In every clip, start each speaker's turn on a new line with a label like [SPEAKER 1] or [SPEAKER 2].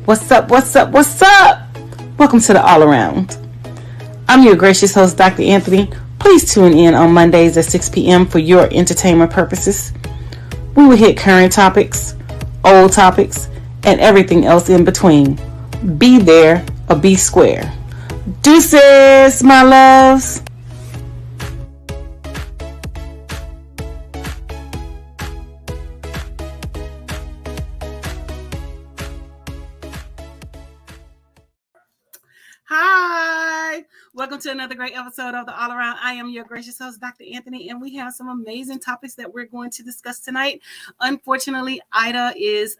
[SPEAKER 1] What's up? What's up? What's up? Welcome to the All Around. I'm your gracious host, Dr. Anthony. Please tune in on Mondays at 6 p.m. for your entertainment purposes. We will hit current topics, old topics, and everything else in between. Be there or be square. Deuces, my loves. Hi, welcome to another great episode of the All Around. I am your gracious host, Dr. Anthony, and we have some amazing topics that we're going to discuss tonight. Unfortunately, Ida is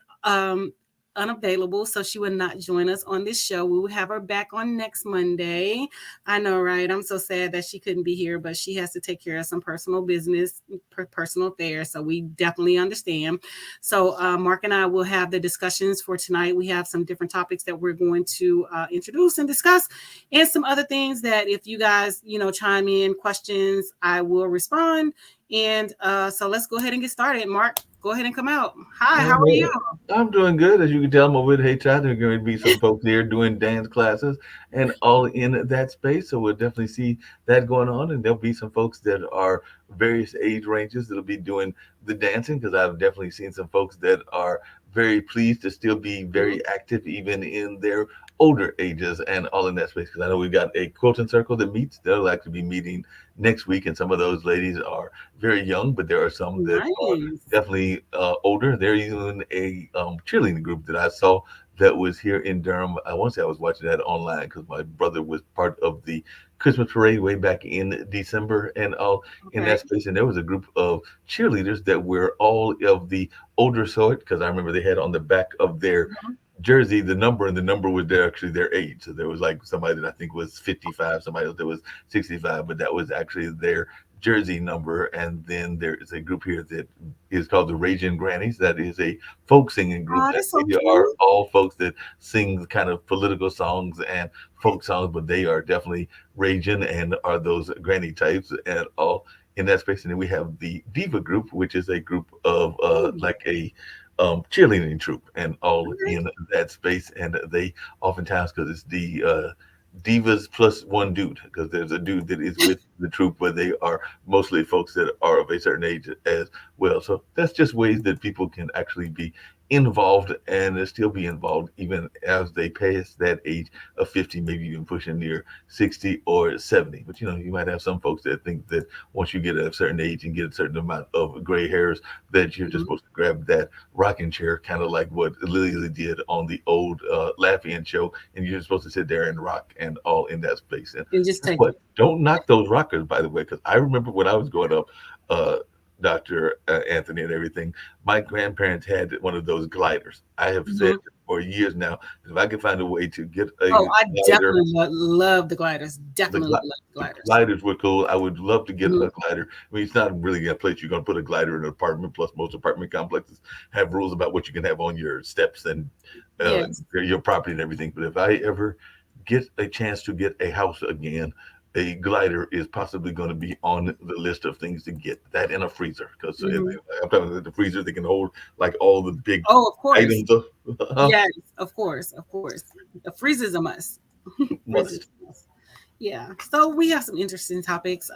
[SPEAKER 1] unavailable, so she will not join us on this show. We will have her back on next Monday. I know, right? I'm so sad that she couldn't be here, but she has to take care of some personal business, personal affairs, so we definitely understand. So Mark and I will have the discussions for tonight. We have some different topics that we're going to introduce and discuss, and some other things that if you guys, chime in questions, I will respond. And so let's go ahead and get started. Mark, go ahead and come out. Hi, how are you?
[SPEAKER 2] I'm doing good. As you can tell, I'm over at H.I. There are going to be some folks here doing dance classes and all in that space. So we'll definitely see that going on. And there'll be some folks that are various age ranges that'll be doing the dancing, because I've definitely seen some folks that are very pleased to still be very active even in their older ages and all in that space. Because I know we've got a quilting circle that meets. They'll actually be meeting next week, and some of those ladies are very young, but there are some that are definitely older. They're even a cheerleading group that I saw that was here in Durham. I want to say I was watching that online because my brother was part of the Christmas parade way back in December and all in that space. And there was a group of cheerleaders that were all of the older sort, because I remember they had on the back of their jersey the number, and the number was actually their age. So there was like somebody that I think was 55, somebody else that was 65, but that was actually their jersey number. And then there is a group here that is called the Raging Grannies. That is a folk singing group. That they are all folks that sing kind of political songs and folk songs, but they are definitely raging and are those granny types and all in that space. And then we have the Diva group, which is a group of like a cheerleading troupe and all in that space. And they oftentimes, because it's the divas plus one dude, because there's a dude that is with the troupe, but they are mostly folks that are of a certain age as well. So that's just ways that people can actually be involved and still be involved even as they pass that age of 50, maybe even pushing near 60 or 70. But you might have some folks that think that once you get a certain age and get a certain amount of gray hairs, that you're just supposed to grab that rocking chair, kind of like what Lily did on the old Lafayette show, and you're supposed to sit there and rock and all in that space.
[SPEAKER 1] And just take
[SPEAKER 2] it. Don't knock those rockers, by the way, because I remember when I was growing up, Dr. Anthony and everything, my grandparents had one of those gliders. I have said for years now, if I can find a way to get a
[SPEAKER 1] I definitely love the gliders. Definitely love the gliders.
[SPEAKER 2] The gliders were cool. I would love to get a glider. I mean, it's not really a place you're going to put a glider in an apartment. Plus, most apartment complexes have rules about what you can have on your steps and your property and everything. But if I ever get a chance to get a house again, a glider is possibly going to be on the list of things to get. That in a freezer, because the freezer, they can hold like all the big items.
[SPEAKER 1] Yes, of course. The freezer is a must. Yeah. So we have some interesting topics.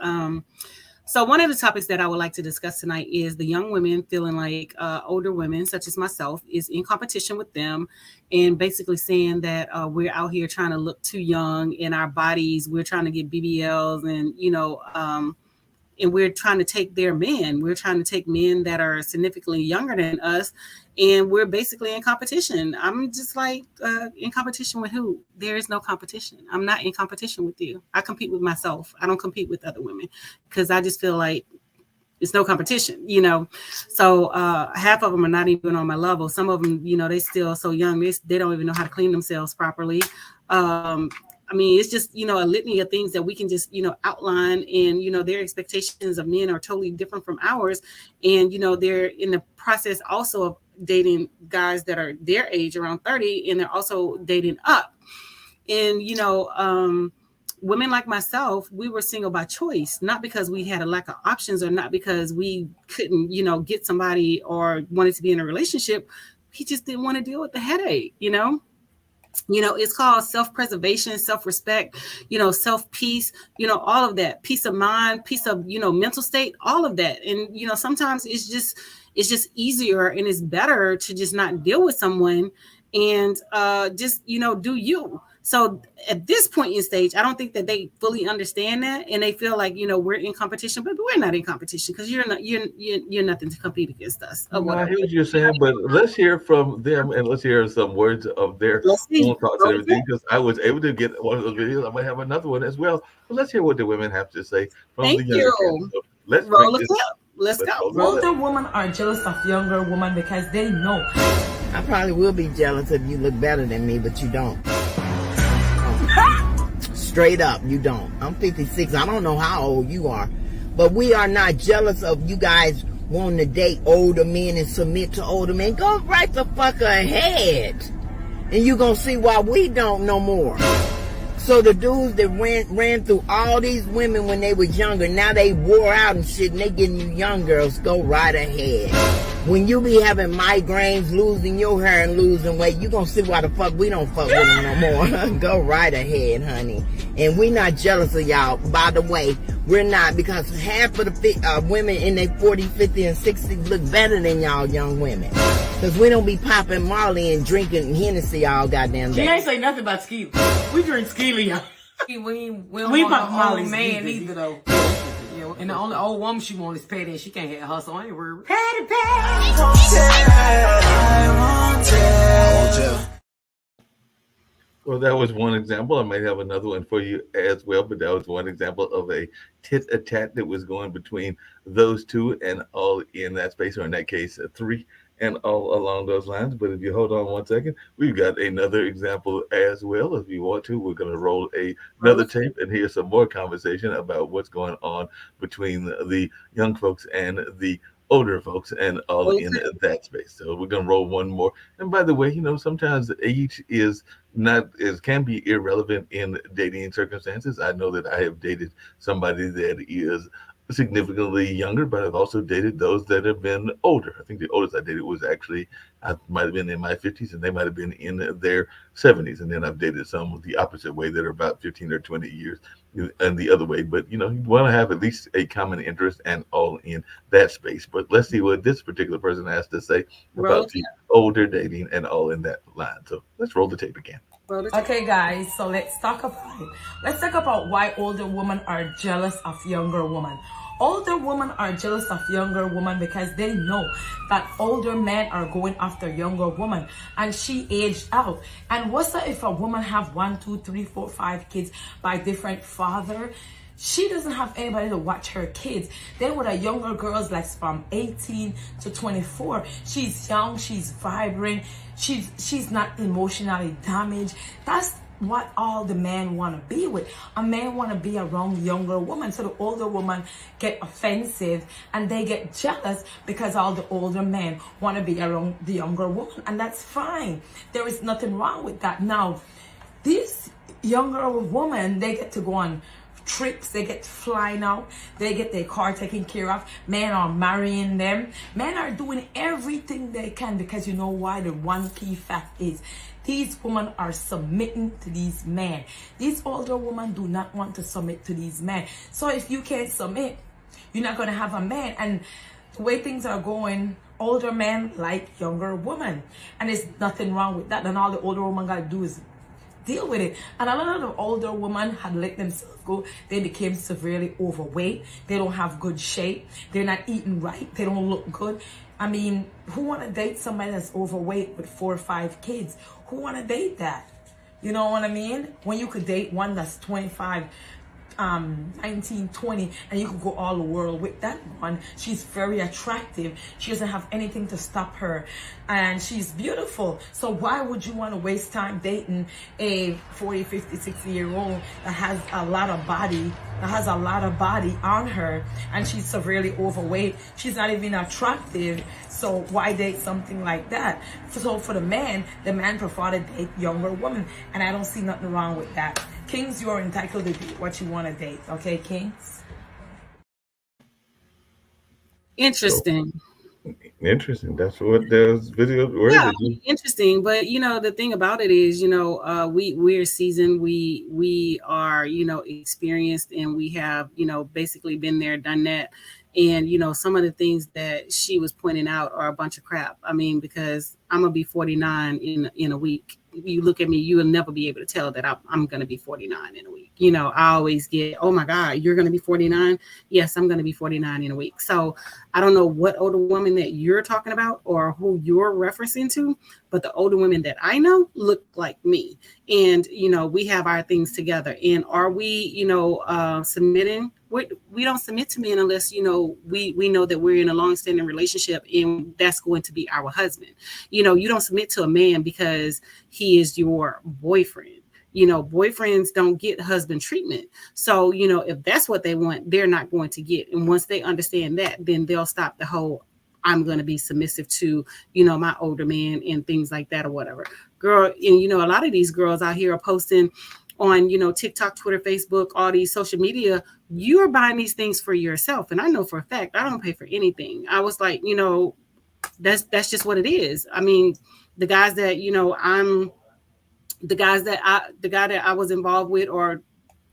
[SPEAKER 1] So one of the topics that I would like to discuss tonight is the young women feeling like older women, such as myself, is in competition with them, and basically saying that we're out here trying to look too young in our bodies. We're trying to get BBLs, and we're trying to take their men. We're trying to take men that are significantly younger than us, and we're basically in competition. I'm just like, in competition with who? There is no competition. I'm not in competition with you. I compete with myself. I don't compete with other women, because I just feel like it's no competition, So half of them are not even on my level. Some of them, they still so young. They don't even know how to clean themselves properly. I mean, it's just, a litany of things that we can just, outline, and, their expectations of men are totally different from ours. And, they're in the process also of dating guys that are their age, around 30, and they're also dating up. And, women like myself, we were single by choice, not because we had a lack of options or not because we couldn't, get somebody or wanted to be in a relationship. We just didn't want to deal with the headache, It's called self-preservation, self-respect, self-peace, all of that, peace of mind, peace of, mental state, all of that. And, sometimes it's just easier and it's better to just not deal with someone and just, do you. So at this point in stage, I don't think that they fully understand that, and they feel like we're in competition, but we're not in competition because you're nothing to compete against us or
[SPEAKER 2] No, I
[SPEAKER 1] whatever.
[SPEAKER 2] hear what you're saying, but let's hear from them and let's hear some words of their
[SPEAKER 1] Let's see.
[SPEAKER 2] own thoughts and everything. Because I was able to get one of those videos. I might have another one as well. But let's hear what the women have to say from
[SPEAKER 1] Thank
[SPEAKER 2] the younger
[SPEAKER 1] you.
[SPEAKER 2] kids. So let's
[SPEAKER 1] Roll
[SPEAKER 2] bring
[SPEAKER 1] the
[SPEAKER 2] this.
[SPEAKER 1] clip. Let's go.
[SPEAKER 2] roll the
[SPEAKER 3] Older
[SPEAKER 2] clip.
[SPEAKER 3] women are jealous of younger women because they know.
[SPEAKER 4] I probably will be jealous if you look better than me, but you don't. Straight up, you don't. I'm 56. I don't know how old you are, but we are not jealous of you guys wanting to date older men and submit to older men. Go right the fuck ahead, and you gonna see why we don't no more. So the dudes that ran through all these women when they was younger, now they wore out and shit, and they getting you young girls. Go right ahead. When you be having migraines, losing your hair and losing weight, you gonna see why the fuck we don't fuck with them no more. Go right ahead, honey. And we not jealous of y'all. By the way, we're not, because half of the women in their 40, 50, and 60 look better than y'all young women. Because we don't be popping Marley and drinking Hennessy all goddamn
[SPEAKER 3] She
[SPEAKER 4] day.
[SPEAKER 3] ain't say nothing about Skeely. We drink Skeely, y'all.
[SPEAKER 5] We don't
[SPEAKER 3] We
[SPEAKER 5] want
[SPEAKER 3] pop
[SPEAKER 5] no
[SPEAKER 3] Molly's
[SPEAKER 5] old man
[SPEAKER 3] either.
[SPEAKER 5] either though. Yeah, and the only old woman she want is petty, and she can't have her, so I ain't worried.
[SPEAKER 3] Patty
[SPEAKER 2] Well, that was one example. I might have another one for you as well, but that was one example of a tit-a-tat that was going between those two and all in that space, or in that case, three and all along those lines. But if you hold on one second, we've got another example as well. If you want to, we're going to roll another tape and hear some more conversation about what's going on between the young folks and the older folks and all in that space. So we're going to roll one more. And by the way, sometimes age is not is can be irrelevant in dating circumstances. I know that I have dated somebody that is significantly younger, but I've also dated those that have been older. I think the oldest I dated was actually, I might have been in my 50s and they might have been in their 70s. And then I've dated some the opposite way that are about 15 or 20 years and the other way. But, you want to have at least a common interest and all in that space. But let's see what this particular person has to say about the older dating and all in that line. So let's roll the tape again.
[SPEAKER 3] Okay, guys, so let's talk about it. Let's talk about why older women are jealous of younger women. Older women are jealous of younger women because they know that older men are going after younger women, and she aged out. And what's that if a woman have 1, 2, 3, 4, 5 kids by different father? She doesn't have anybody to watch her kids. Then with a younger girls like from 18 to 24, she's young, she's vibrant, she's not emotionally damaged. That's what all the men want to be with. A man want to be around younger women. So the older women get offensive and they get jealous because all the older men want to be around the younger woman. And that's fine. There is nothing wrong with that. Now, these younger women, they get to go on trips, they get flying out, they get their car taken care of, men are marrying them, men are doing everything they can, because you know why? The one key fact is these women are submitting to these men. These older women do not want to submit to these men. So if you can't submit, you're not going to have a man. And the way things are going, older men like younger women, and there's nothing wrong with that. And all the older woman got to do is deal with it. And a lot of the older women had let themselves go. They became severely overweight. They don't have good shape. They're not eating right. They don't look good. I mean, who want to date somebody that's overweight with 4 or 5 kids? Who want to date that? You know what I mean? When you could date one that's 25, 19, 20, and you could go all the world with that one. She's very attractive. She doesn't have anything to stop her, and she's beautiful. So why would you want to waste time dating a 40, 50, 60-year-old that has a lot of body, on her, and she's severely overweight? She's not even attractive. So why date something like that? So for the man prefer to date younger women, and I don't see nothing wrong with that. Kings, you are entitled to date what you want to date. Okay, Kings?
[SPEAKER 1] Interesting.
[SPEAKER 2] Interesting. That's what those videos were.
[SPEAKER 1] Yeah,
[SPEAKER 2] Did you?
[SPEAKER 1] interesting. But the thing about it is, we're seasoned, we are, experienced, and we have, basically been there, done that. And some of the things that she was pointing out are a bunch of crap. I mean, because I'm gonna be 49 in a week. You look at me, you will never be able to tell that I'm gonna be 49 in a week. I always get, oh my God, you're gonna be 49. Yes, I'm gonna be 49 in a week. So I don't know what older woman that you're talking about or who you're referencing to, but the older women that I know look like me. And, we have our things together. And are we, submitting? We don't submit to men unless, we know that we're in a long-standing relationship and that's going to be our husband. You don't submit to a man because he is your boyfriend. Boyfriends don't get husband treatment. So, if that's what they want, they're not going to get. And once they understand that, then they'll stop the whole, I'm going to be submissive to, my older man and things like that or whatever. Girl, and, a lot of these girls out here are posting on, TikTok, Twitter, Facebook, all these social media. You're buying these things for yourself. And I know for a fact, I don't pay for anything. I was like, that's just what it is. I mean, the guys that, the guy that I was involved with or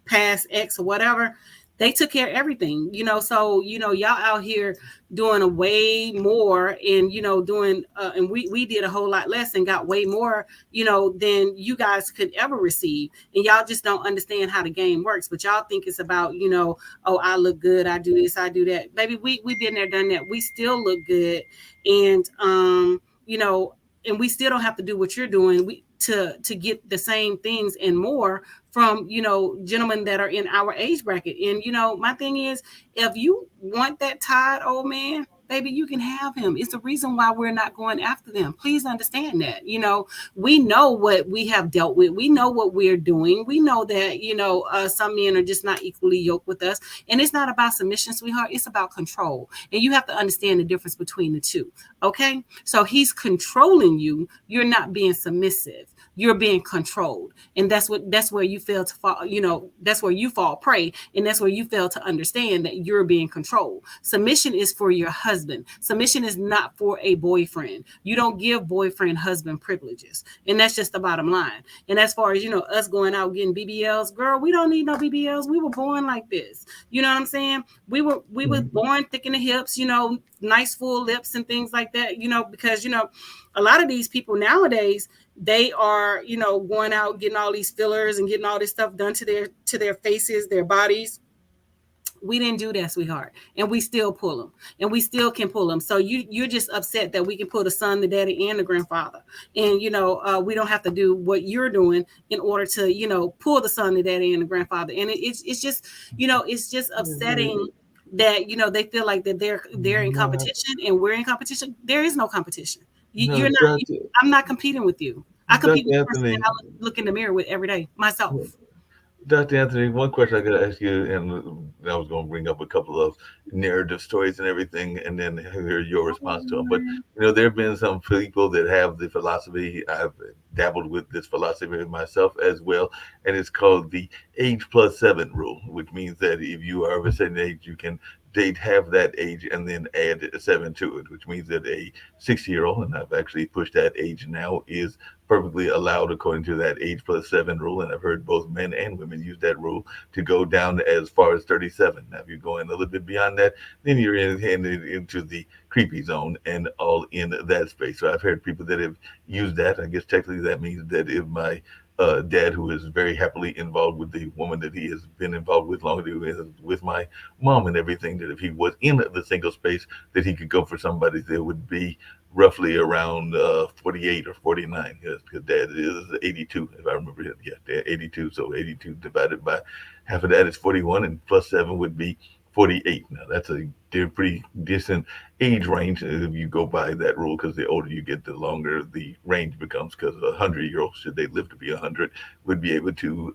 [SPEAKER 1] past ex or whatever, they took care of everything, so, y'all out here doing a way more and, doing, and we did a whole lot less and got way more, than you guys could ever receive. And y'all just don't understand how the game works, but y'all think it's about, oh, I look good, I do this, I do that. Baby, we been there, done that. We still look good. And, and we still don't have to do what you're doing to get the same things and more from, gentlemen that are in our age bracket. And, my thing is, if you want that tired old man, baby, you can have him. It's the reason why we're not going after them. Please understand that. We know what we have dealt with. We know what we're doing. We know that, some men are just not equally yoked with us. And it's not about submission, sweetheart. It's about control. And you have to understand the difference between the two. Okay? So he's controlling you. You're not being submissive. You're being controlled. And that's where you fail to fall, that's where you fall prey. And that's where you fail to understand that you're being controlled. Submission is for your husband. Submission is not for a boyfriend. You don't give boyfriend husband privileges. And that's just the bottom line. And as far as, us going out getting BBLs, girl, we don't need no BBLs. We were born like this. You know what I'm saying? We were born thick in the hips, nice full lips and things like that, because, a lot of these people nowadays, they are, going out getting all these fillers and getting all this stuff done to their faces, their bodies. We didn't do that, sweetheart. And we still pull them. And we still can pull them. So you're just upset that we can pull the son, the daddy, and the grandfather. And, we don't have to do what you're doing in order to, pull the son, the daddy, and the grandfather. And it's just, it's just upsetting that, they feel like that they're in competition and we're in competition. There is no competition. You're not. I'm not competing with you. I compete with the person that I look in the mirror with every day, myself.
[SPEAKER 2] Dr. Anthony, one question I got to ask you, and I was going to bring up a couple of narrative stories and everything, and then hear your response to them. But, there have been some people that have the philosophy. I've dabbled with this philosophy myself as well, and it's called the age plus 7 rule, which means that if you are of a certain age, you can date half that age and then add 7 to it, which means that a 60-year-old, and I've actually pushed that age now, is perfectly allowed according to that age plus 7 rule. And I've heard both men and women use that rule to go down as far as 37. Now, if you're going a little bit beyond that, then you're into the creepy zone and all in that space. So I've heard people that have used that. I guess technically that means that if my dad, who is very happily involved with the woman that he has been involved with longer than he is with my mom and everything, that if he was in the single space, that he could go for somebody that would be roughly around 48 or 49. His dad is 82, if I remember him. Yeah, they're 82. So 82 divided by half of that is 41, and plus 7 would be 48. Now that's a pretty decent age range if you go by that rule, because the older you get, the longer the range becomes, because 100-year-olds, should they live to be 100, would be able to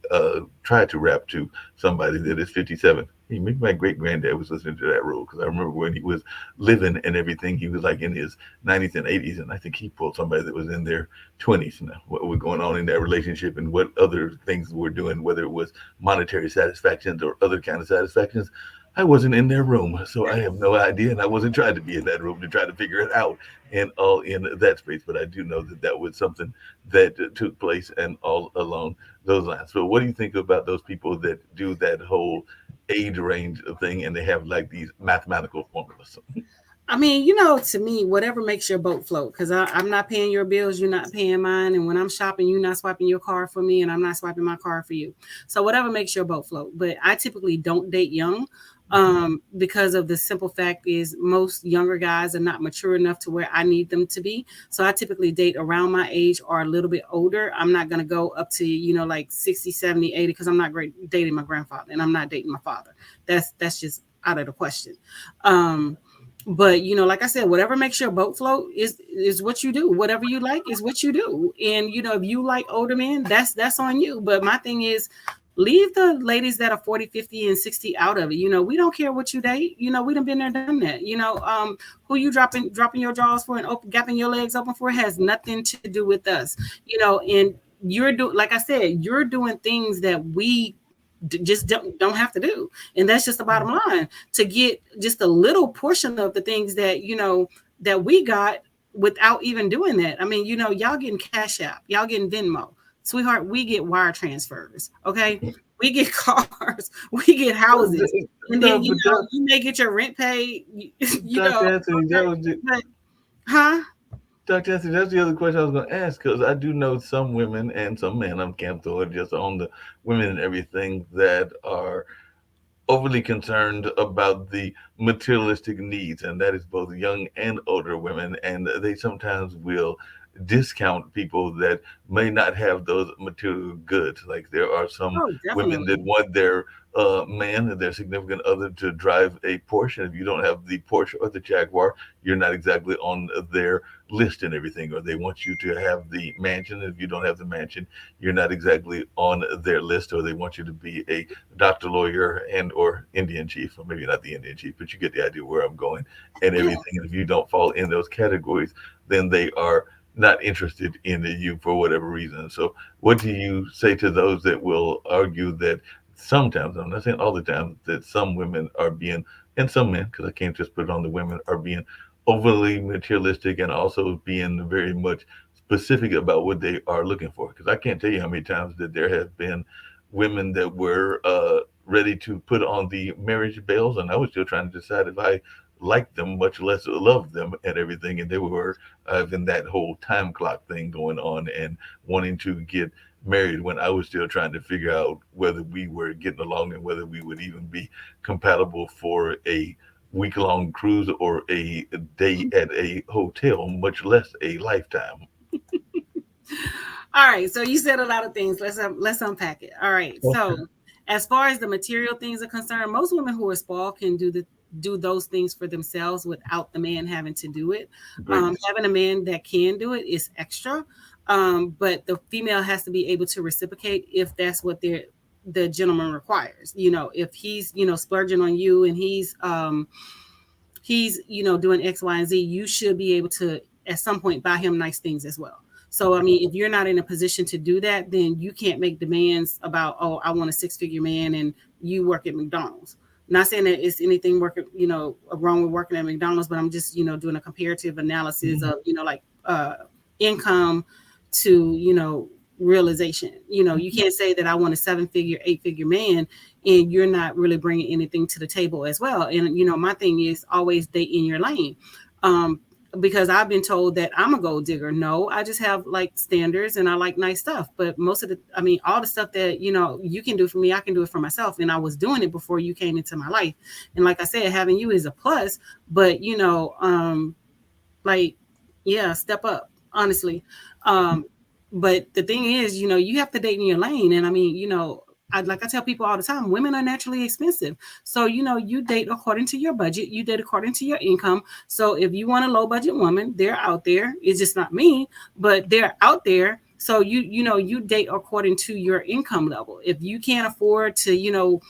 [SPEAKER 2] try to rap to somebody that is 57. Maybe my great granddad was listening to that rule, because I remember when he was living and everything, he was like in his 90s and 80s, and I think he pulled somebody that was in their 20s. Now, what was going on in that relationship and what other things we're doing, whether it was monetary satisfactions or other kind of satisfactions, I wasn't in their room, so I have no idea, and I wasn't trying to be in that room to try to figure it out and all in that space. But I do know that that was something that took place and all along those lines. So, what do you think about those people that do that whole age range thing and they have like these mathematical formulas?
[SPEAKER 1] I mean, to me, whatever makes your boat float, because I'm not paying your bills, you're not paying mine. And when I'm shopping, you're not swiping your card for me, and I'm not swiping my card for you. So whatever makes your boat float. But I typically don't date young, because of the simple fact is most younger guys are not mature enough to where I need them to be. So I typically date around my age or a little bit older. I'm not going to go up to, like 60, 70, 80, because I'm not great dating my grandfather and I'm not dating my father. That's just out of the question. But like I said, whatever makes your boat float is what you do. Whatever you like is what you do. And if you like older men, that's on you. But my thing is, leave the ladies that are 40, 50, and 60 out of it. We don't care what you date. We done been there, done that. Who you dropping your jaws for and gapping your legs open for has nothing to do with us. And you're doing, like I said, you're doing things that we just don't have to do. And that's just the bottom line, to get just a little portion of the things that, that we got without even doing that. I mean, y'all getting Cash App, y'all getting Venmo. Sweetheart, we get wire transfers. Okay. We get cars, we get houses. And then, you may get your rent paid, huh?
[SPEAKER 2] Dr. Anthony, that's the other question I was going to ask, because I do know some women and some men, I can't throw it just on the women and everything, that are overly concerned about the materialistic needs, and that is both young and older women, and they sometimes will discount people that may not have those material goods. Like there are some women that want their man and their significant other to drive a Porsche. If you don't have the Porsche or the Jaguar, you're not exactly on their list and everything. Or they want you to have the mansion. If you don't have the mansion, you're not exactly on their list. Or they want you to be a doctor, lawyer, and or Indian chief, or maybe not the Indian chief, but you get the idea where I'm going and everything. And if you don't fall in those categories, then they are not interested in you for whatever reason. So what do you say to those that will argue that sometimes, I'm not saying all the time, that some women are being, and some men, because I can't just put it on the women, are being overly materialistic and also being very much specific about what they are looking for? Because I can't tell you how many times that there have been women that were ready to put on the marriage bells, and I was still trying to decide if I liked them, much less loved them and everything. And they were in that whole time clock thing going on and wanting to get married when I was still trying to figure out whether we were getting along and whether we would even be compatible for a week-long cruise or a day at a hotel, much less a lifetime.
[SPEAKER 1] All right. So you said a lot of things. Let's unpack it. All right. Okay. So as far as the material things are concerned, most women who are spoiled can do those things for themselves without the man having to do it. Having a man that can do it is extra. But the female has to be able to reciprocate if that's what the gentleman requires. If he's, splurging on you and he's doing X, Y, and Z, you should be able to at some point buy him nice things as well. So, I mean, if you're not in a position to do that, then you can't make demands about, oh, I want a 6-figure man and you work at McDonald's. Not saying that it's anything wrong with working at McDonald's, but I'm just, doing a comparative analysis of, income to, realization. You can't say that I want a 7-figure, 8-figure man and you're not really bringing anything to the table as well. And, my thing is always date in your lane. Because I've been told that I'm a gold digger. No, I just have like standards and I like nice stuff. But all the stuff that, you can do for me, I can do it for myself. And I was doing it before you came into my life. And like I said, having you is a plus, but, step up, honestly. But the thing is, you have to date in your lane. And I tell people all the time, women are naturally expensive. So, you date according to your budget, you date according to your income. So if you want a low budget woman, they're out there. It's just not me, but they're out there. So you date according to your income level. If you can't afford to,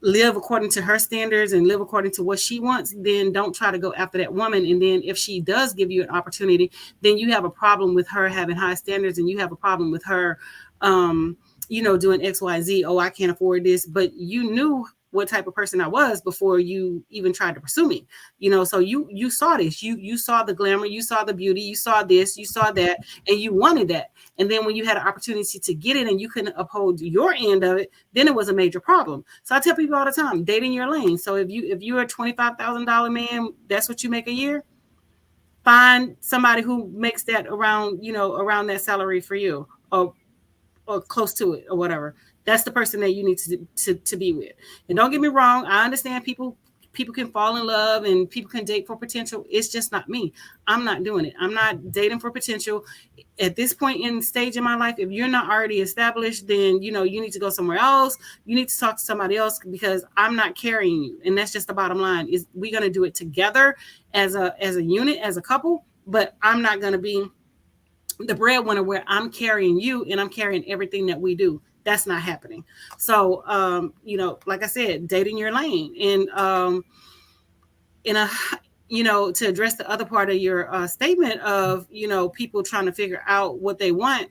[SPEAKER 1] live according to her standards and live according to what she wants, then don't try to go after that woman. And then if she does give you an opportunity, then you have a problem with her having high standards and you have a problem with her, doing X, Y, Z. Oh, I can't afford this. But you knew what type of person I was before you even tried to pursue me. So you saw this, you saw the glamour, you saw the beauty, you saw this, you saw that, and you wanted that. And then when you had an opportunity to get it and you couldn't uphold your end of it, then it was a major problem. So I tell people all the time, date in your lane. So if you're a $25,000 man, that's what you make a year. Find somebody who makes that around that salary for you, or close to it, or whatever. That's the person that you need to be with. And don't get me wrong, I understand people can fall in love and people can date for potential. It's just not me. I'm not doing it. I'm not dating for potential. At this point in stage in my life, if you're not already established, then you need to go somewhere else. You need to talk to somebody else, because I'm not carrying you. And that's just the bottom line. Is we're going to do it together as a unit, as a couple, but I'm not going to be the breadwinner where I'm carrying you and I'm carrying everything that we do. That's not happening. So, like I said, dating your lane. And to address the other part of your statement of, people trying to figure out what they want.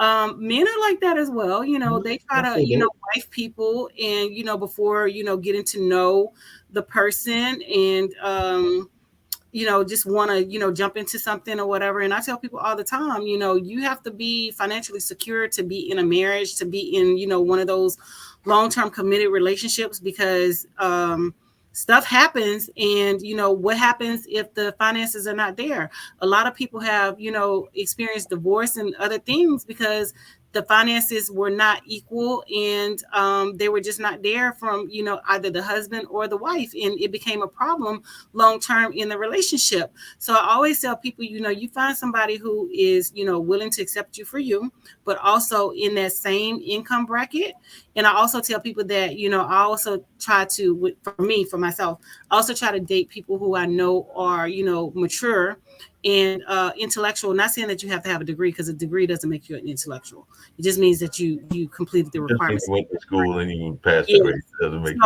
[SPEAKER 1] Men are like that as well. They try to, wife people and, before, getting to know the person and, just want to, jump into something or whatever. And I tell people all the time, you have to be financially secure to be in a marriage, to be in, one of those long-term committed relationships, because stuff happens. And, what happens if the finances are not there? A lot of people have, experienced divorce and other things because the finances were not equal, and they were just not there from, either the husband or the wife. And it became a problem long-term in the relationship. So I always tell people, you find somebody who is, willing to accept you for you, but also in that same income bracket. And I also tell people that, I also try to, for myself, I also try to date people who I know are, mature and intellectual. Not saying that you have to have a degree, because a degree doesn't make you an intellectual. It just means that you completed the requirements.
[SPEAKER 2] You went to school and you passed the grade. Doesn't make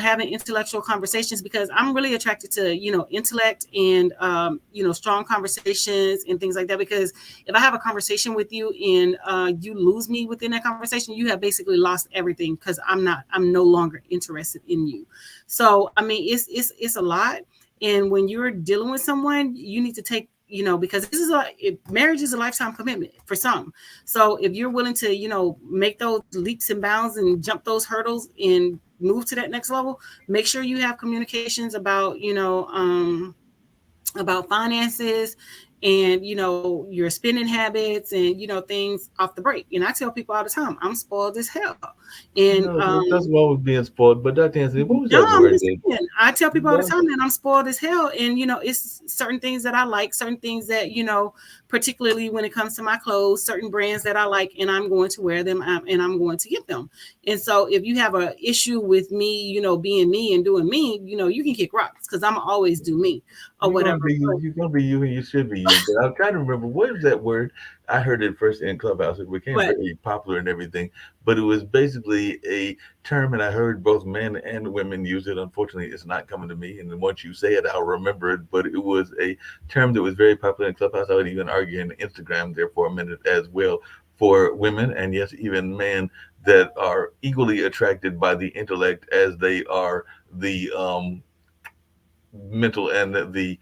[SPEAKER 1] having intellectual conversations, because I'm really attracted to intellect and strong conversations and things like that. Because if I have a conversation with you and you lose me within that conversation, you have basically lost everything, because I'm no longer interested in you. So I mean, it's a lot. And when you're dealing with someone, you need to take, because marriage is a lifetime commitment for some. So if you're willing to, make those leaps and bounds and jump those hurdles and move to that next level, make sure you have communications about, about finances and, your spending habits and, things off the break. And I tell people all the time, I'm spoiled as hell. And
[SPEAKER 2] that's wrong with being spoiled. But Dr. Anthony, what was that word?
[SPEAKER 1] I tell people all the time that I'm spoiled as hell. And, it's certain things that I like, certain things that, particularly when it comes to my clothes, certain brands that I like, and I'm going to wear them and I'm going to get them. And so if you have an issue with me, being me and doing me, you can kick rocks, because I'm always do me or whatever.
[SPEAKER 2] You're going to be you and you should be you. But I'm trying to remember, what is that word? I heard it first in Clubhouse. It became very popular and everything, but it was basically a term, and I heard both men and women use it. Unfortunately, it's not coming to me, and then once you say it, I'll remember it. But it was a term that was very popular in Clubhouse. I would even argue in Instagram there for a minute as well, for women, and yes, even men, that are equally attracted by the intellect as they are the mental and the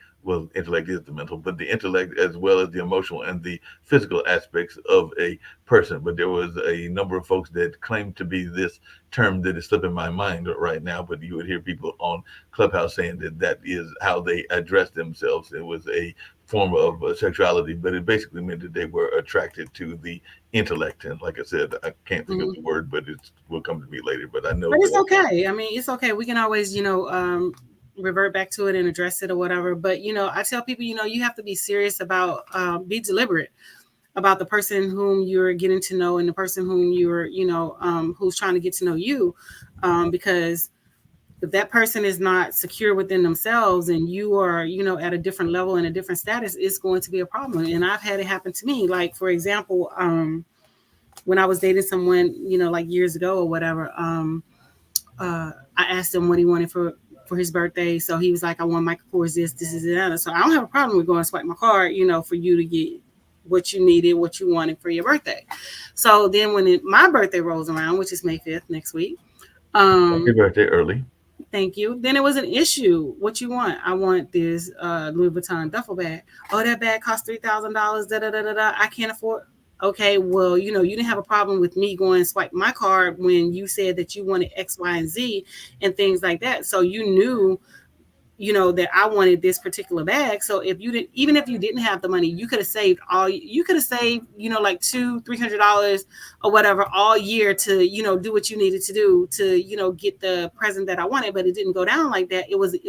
[SPEAKER 2] intellect is the mental, but the intellect as well as the emotional and the physical aspects of a person. But there was a number of folks that claimed to be this term that is slipping my mind right now, but you would hear people on Clubhouse saying that is how they address themselves. It was a form of sexuality, but it basically meant that they were attracted to the intellect. And like I said, I can't think of the word, but it will come to me later. But I know.
[SPEAKER 1] But it's okay. I mean, it's okay. We can always, revert back to it and address it or whatever. But, I tell people, you have to be serious about, be deliberate about the person whom you're getting to know and the person whom you're, who's trying to get to know you. Because if that person is not secure within themselves and you are, at a different level and a different status, it's going to be a problem. And I've had it happen to me. Like, for example, when I was dating someone, like years ago or whatever, I asked him what he wanted for his birthday. So he was like, I want Michael Kors this, and that. So I don't have a problem with going and swipe my card, for you to get what you needed, what you wanted for your birthday. So then when my birthday rolls around, which is May 5th next week,
[SPEAKER 2] Happy birthday early.
[SPEAKER 1] thank you. Then it was an issue. What you want? I want this Louis Vuitton duffel bag. Oh, that bag costs $3,000. Da da da da da. I can't afford. Okay, well, you didn't have a problem with me going and swipe my card when you said that you wanted X, Y, and Z and things like that. So you knew that I wanted this particular bag. So if you didn't, even if you didn't have the money, you could have saved like $200-$300 or whatever all year to, do what you needed to do to, get the present that I wanted, but it didn't go down like that. It was a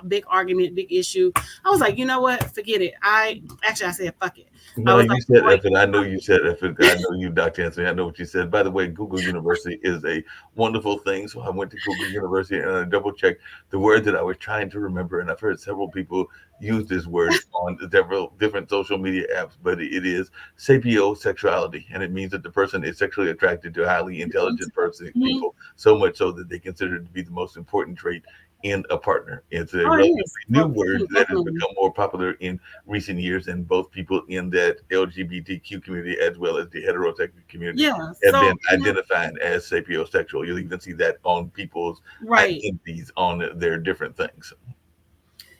[SPEAKER 1] big argument, big issue. I was like, you know what? Forget it. I said, fuck it.
[SPEAKER 2] No, you said effort. I know you said effort. I know you, Dr. Anthony. I know what you said. By the way, Google University is a wonderful thing. So I went to Google University and I double checked the word that I was trying to remember. And I've heard several people use this word on several different social media apps, but it is sapiosexuality. And it means that the person is sexually attracted to a highly intelligent people, so much so that they consider it to be the most important trait in a partner. It's a relatively new word that has become more popular in recent years, and both people in that LGBTQ community as well as the heterosexual community have been identified as sapiosexual. You'll even see that on people's identities on their different things.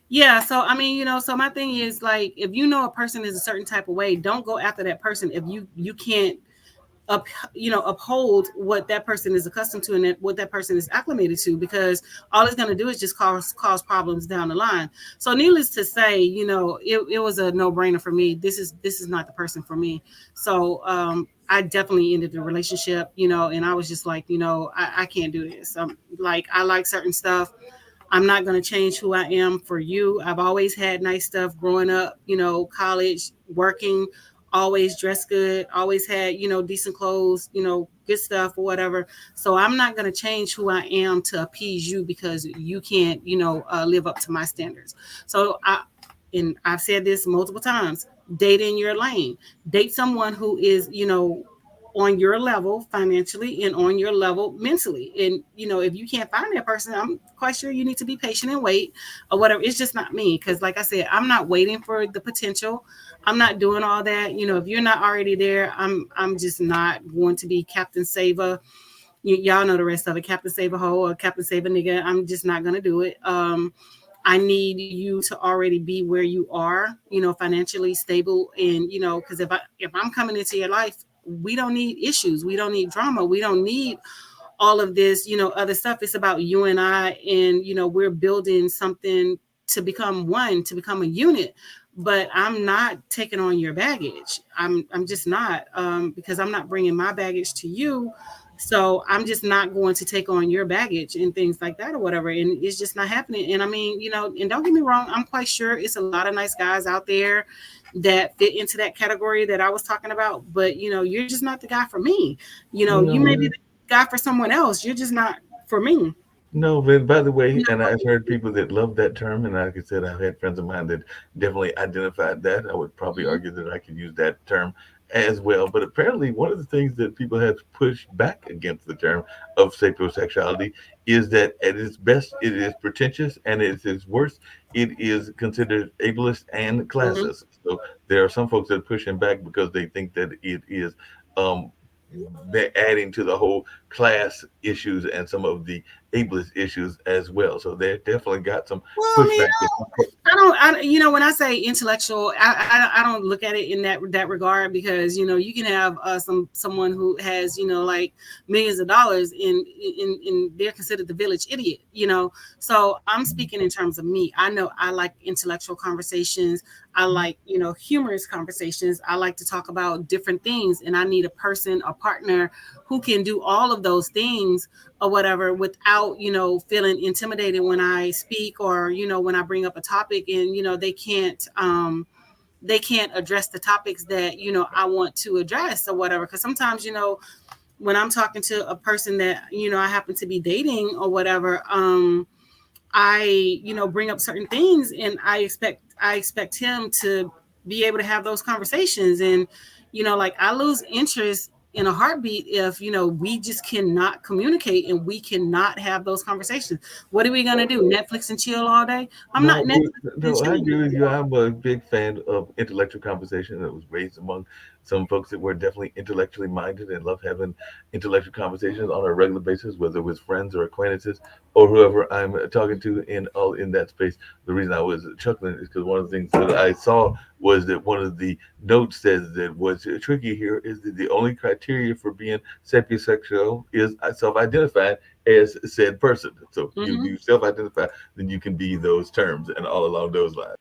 [SPEAKER 1] Yeah, so I mean, so my thing is like, if a person is a certain type of way, don't go after that person if you can't uphold what that person is accustomed to and what that person is acclimated to, because all it's going to do is just cause problems down the line. So needless to say, it was a no-brainer for me. This is not the person for me. So I definitely ended the relationship, and I was just like, I can't do this. I like certain stuff. I'm not going to change who I am for you. I've always had nice stuff growing up, college, working, always dressed good, always had, decent clothes, good stuff or whatever. So I'm not going to change who I am to appease you because you can't, live up to my standards. So I've said this multiple times, date in your lane, date someone who is, on your level financially and on your level mentally. And, if you can't find that person, I'm quite sure you need to be patient and wait or whatever. It's just not me. Cause like I said, I'm not waiting for the potential. I'm not doing all that. If you're not already there, I'm just not going to be Captain Save-A. Y'all know the rest of it. Captain Save-A-Hoe or Captain Save-A Nigga. I'm just not going to do it. I need you to already be where you are, financially stable. And, cause if I'm coming into your life, we don't need issues. We don't need drama. We don't need all of this, other stuff. It's about you and I, and, we're building something to become one, to become a unit. But I'm not taking on your baggage. I'm just not, because I'm not bringing my baggage to you. So I'm just not going to take on your baggage and things like that or whatever. And it's just not happening. And I mean, and don't get me wrong, I'm quite sure it's a lot of nice guys out there that fit into that category that I was talking about. But, you're just not the guy for me. You may be the guy for someone else. You're just not for me.
[SPEAKER 2] No, but by the way, and I've heard people that love that term. And like I said, I've had friends of mine that definitely identified that. I would probably argue that I could use that term as well. But apparently one of the things that people have pushed back against the term of sapiosexuality is that at its best, it is pretentious, and at its worst, it is considered ableist and classist. So there are some folks that are pushing back because they think that it is they're adding to the whole class issues and some of the ableist issues as well. So they definitely got some pushback.
[SPEAKER 1] When I say intellectual, I don't look at it in that regard, because you can have someone who has like millions of dollars and they're considered the village idiot. So I'm speaking in terms of me. I know I like intellectual conversations. I like humorous conversations. I like to talk about different things, and I need a partner who can do all of those things or whatever without feeling intimidated when I speak, or when I bring up a topic and they can't address the topics that I want to address or whatever. Because sometimes when I'm talking to a person that I happen to be dating or whatever, I bring up certain things, and I expect him to be able to have those conversations. And like, I lose interest in a heartbeat if we just cannot communicate and we cannot have those conversations. What are we gonna do? Netflix and chill all day? I'm not
[SPEAKER 2] No,
[SPEAKER 1] Netflix and
[SPEAKER 2] no, I
[SPEAKER 1] chilling.
[SPEAKER 2] agree with you. I'm a big fan of intellectual conversation that was raised among some folks that were definitely intellectually minded and love having intellectual conversations on a regular basis, whether it was friends or acquaintances or whoever I'm talking to in that space. The reason I was chuckling is because one of the things that I saw was that one of the notes says that what's tricky here is that the only criteria for being sapiosexual is self-identified as said person. So
[SPEAKER 1] Mhm.
[SPEAKER 2] you self-identify, then you can be those terms and all along those lines.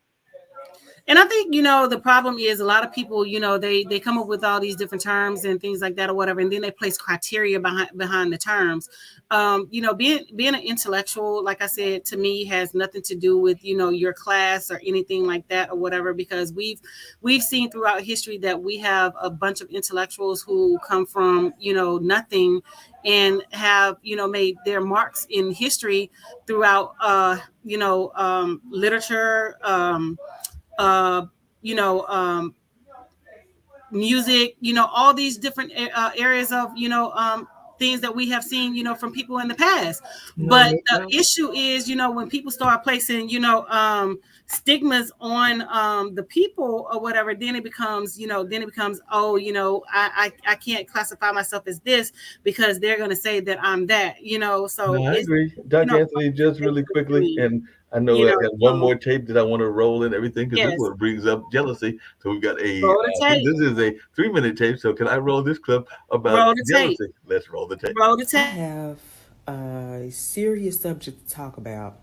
[SPEAKER 1] And I think, the problem is a lot of people, they come up with all these different terms and things like that or whatever, and then they place criteria behind the terms. Being an intellectual, like I said, to me has nothing to do with, your class or anything like that or whatever, because we've seen throughout history that we have a bunch of intellectuals who come from, nothing and have, made their marks in history throughout literature, uh, you know, um, music, all these different areas of, things that we have seen, from people in the past.
[SPEAKER 2] No,
[SPEAKER 1] But
[SPEAKER 2] no doubt.
[SPEAKER 1] the issue is, when people start placing, stigmas on the people or whatever, then it becomes, oh, I can't classify myself as this because they're going to say that I'm that,
[SPEAKER 2] No,
[SPEAKER 1] so
[SPEAKER 2] I
[SPEAKER 1] it's,
[SPEAKER 2] agree. Dr. Anthony, just really quickly,
[SPEAKER 1] basically,
[SPEAKER 2] and I know I got one
[SPEAKER 1] so
[SPEAKER 2] more tape that I want to roll and everything because this
[SPEAKER 1] yes,
[SPEAKER 2] one brings up jealousy. So we've got
[SPEAKER 1] roll the tape,
[SPEAKER 2] this is a 3 minute tape. So can I roll this clip about
[SPEAKER 1] roll the tape,
[SPEAKER 2] jealousy? Let's roll the tape.
[SPEAKER 1] roll the
[SPEAKER 6] I
[SPEAKER 1] tape.
[SPEAKER 6] have a serious subject to talk about.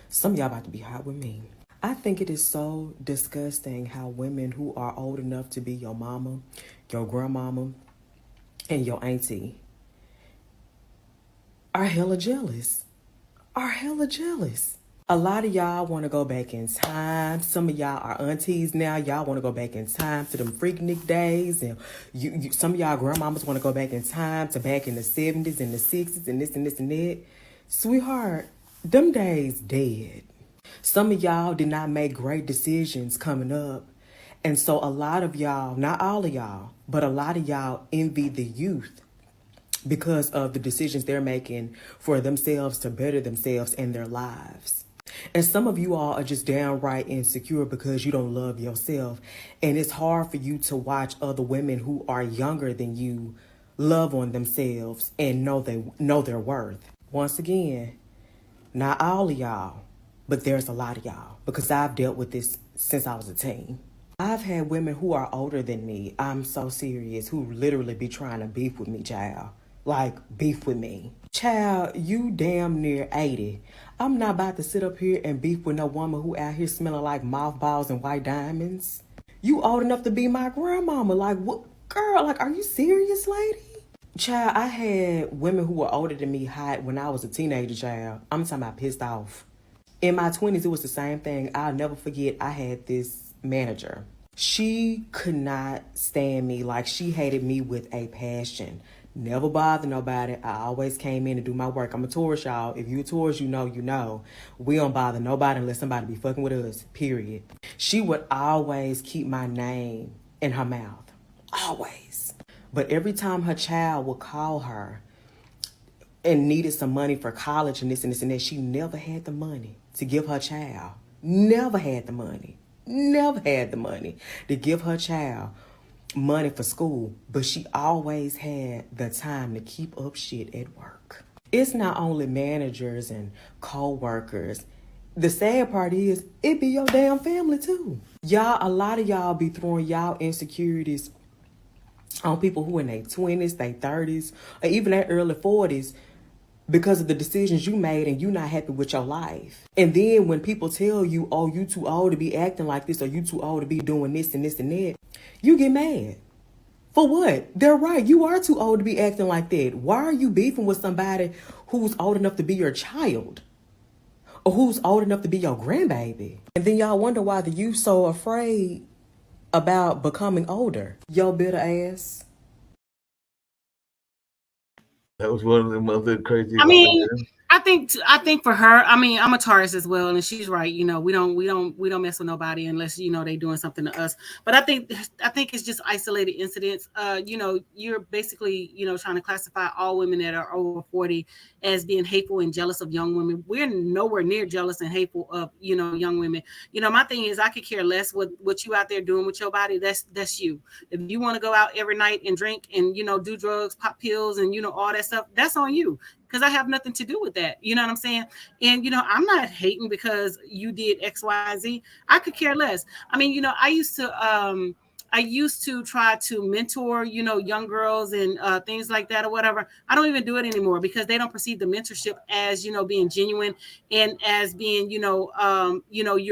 [SPEAKER 6] Some of y'all about to be hot with me. I think it is so disgusting how women who are old enough to be your mama, your grandmama, and your auntie are hella jealous. Are hella jealous. A lot of y'all want to go back in time. Some of y'all are aunties now. Y'all want to go back in time to them Freaknik days. And some of y'all grandmamas want to go back in time to back in the 70s and the 60s and this and this and that. Sweetheart, them days dead. Some of y'all did not make great decisions coming up. And so a lot of y'all, not all of y'all, but a lot of y'all envy the youth because of the decisions they're making for themselves to better themselves and their lives. And some of you all are just downright insecure because you don't love yourself. And it's hard for you to watch other women who are younger than you love on themselves and know their worth. Once again, not all of y'all, but there's a lot of y'all because I've dealt with this since I was a teen. I've had women who are older than me, I'm so serious, who literally be trying to beef with me, child. Like, beef with me. Child, you damn near 80. I'm not about to sit up here and beef with no woman who out here smelling like mothballs and white diamonds. You old enough to be my grandmama. Like, what? Girl, like, are you serious, lady? Child, I had women who were older than me hot when I was a teenager, child. I'm talking about pissed off. In my 20s, it was the same thing. I'll never forget, I had this manager. She could not stand me. Like, she hated me with a passion. Never bothered nobody. I always came in to do my work. I'm a tourist, y'all. If you a tourist, you know, you know. We don't bother nobody unless somebody be fucking with us, period. She would always keep my name in her mouth. Always. But every time her child would call her and needed some money for college and this and this and that, she never had the money to give her child. Never had the money. Never had the money to give her child money for school, but she always had the time to keep up shit at work. It's not only managers and co-workers. The sad part is, it be your damn family too. Y'all, a lot of y'all be throwing y'all insecurities on people who in their 20s, their 30s, or even their early 40s because of the decisions you made and you not happy with your life. And then when people tell you, oh, you too old to be acting like this or you too old to be doing this and this and that, you get mad. For what? They're right. You are too old to be acting like that. Why are you beefing with somebody who's old enough to be your child? Or who's old enough to be your grandbaby? And then y'all wonder why the youth so afraid about becoming older. Yo bitter ass.
[SPEAKER 2] That was one of them other crazy.
[SPEAKER 1] I mean, I I think for her, I mean, I'm a Taurus as well, and she's right. You know, we don't mess with nobody unless you know they doing something to us. But I think it's just isolated incidents. You know, you're basically trying to classify all women that are over 40 as being hateful and jealous of young women. We're nowhere near jealous and hateful of young women. You know, my thing is I could care less what you out there doing with your body. That's you. If you want to go out every night and drink and do drugs, pop pills, and all that stuff, that's on you. Because I have nothing to do with that. You know what I'm saying? And, I'm not hating because you did X, Y, Z. I could care less. I mean, I used to try to mentor, young girls and things like that or whatever. I don't even do it anymore because they don't perceive the mentorship as, being genuine and as being, you're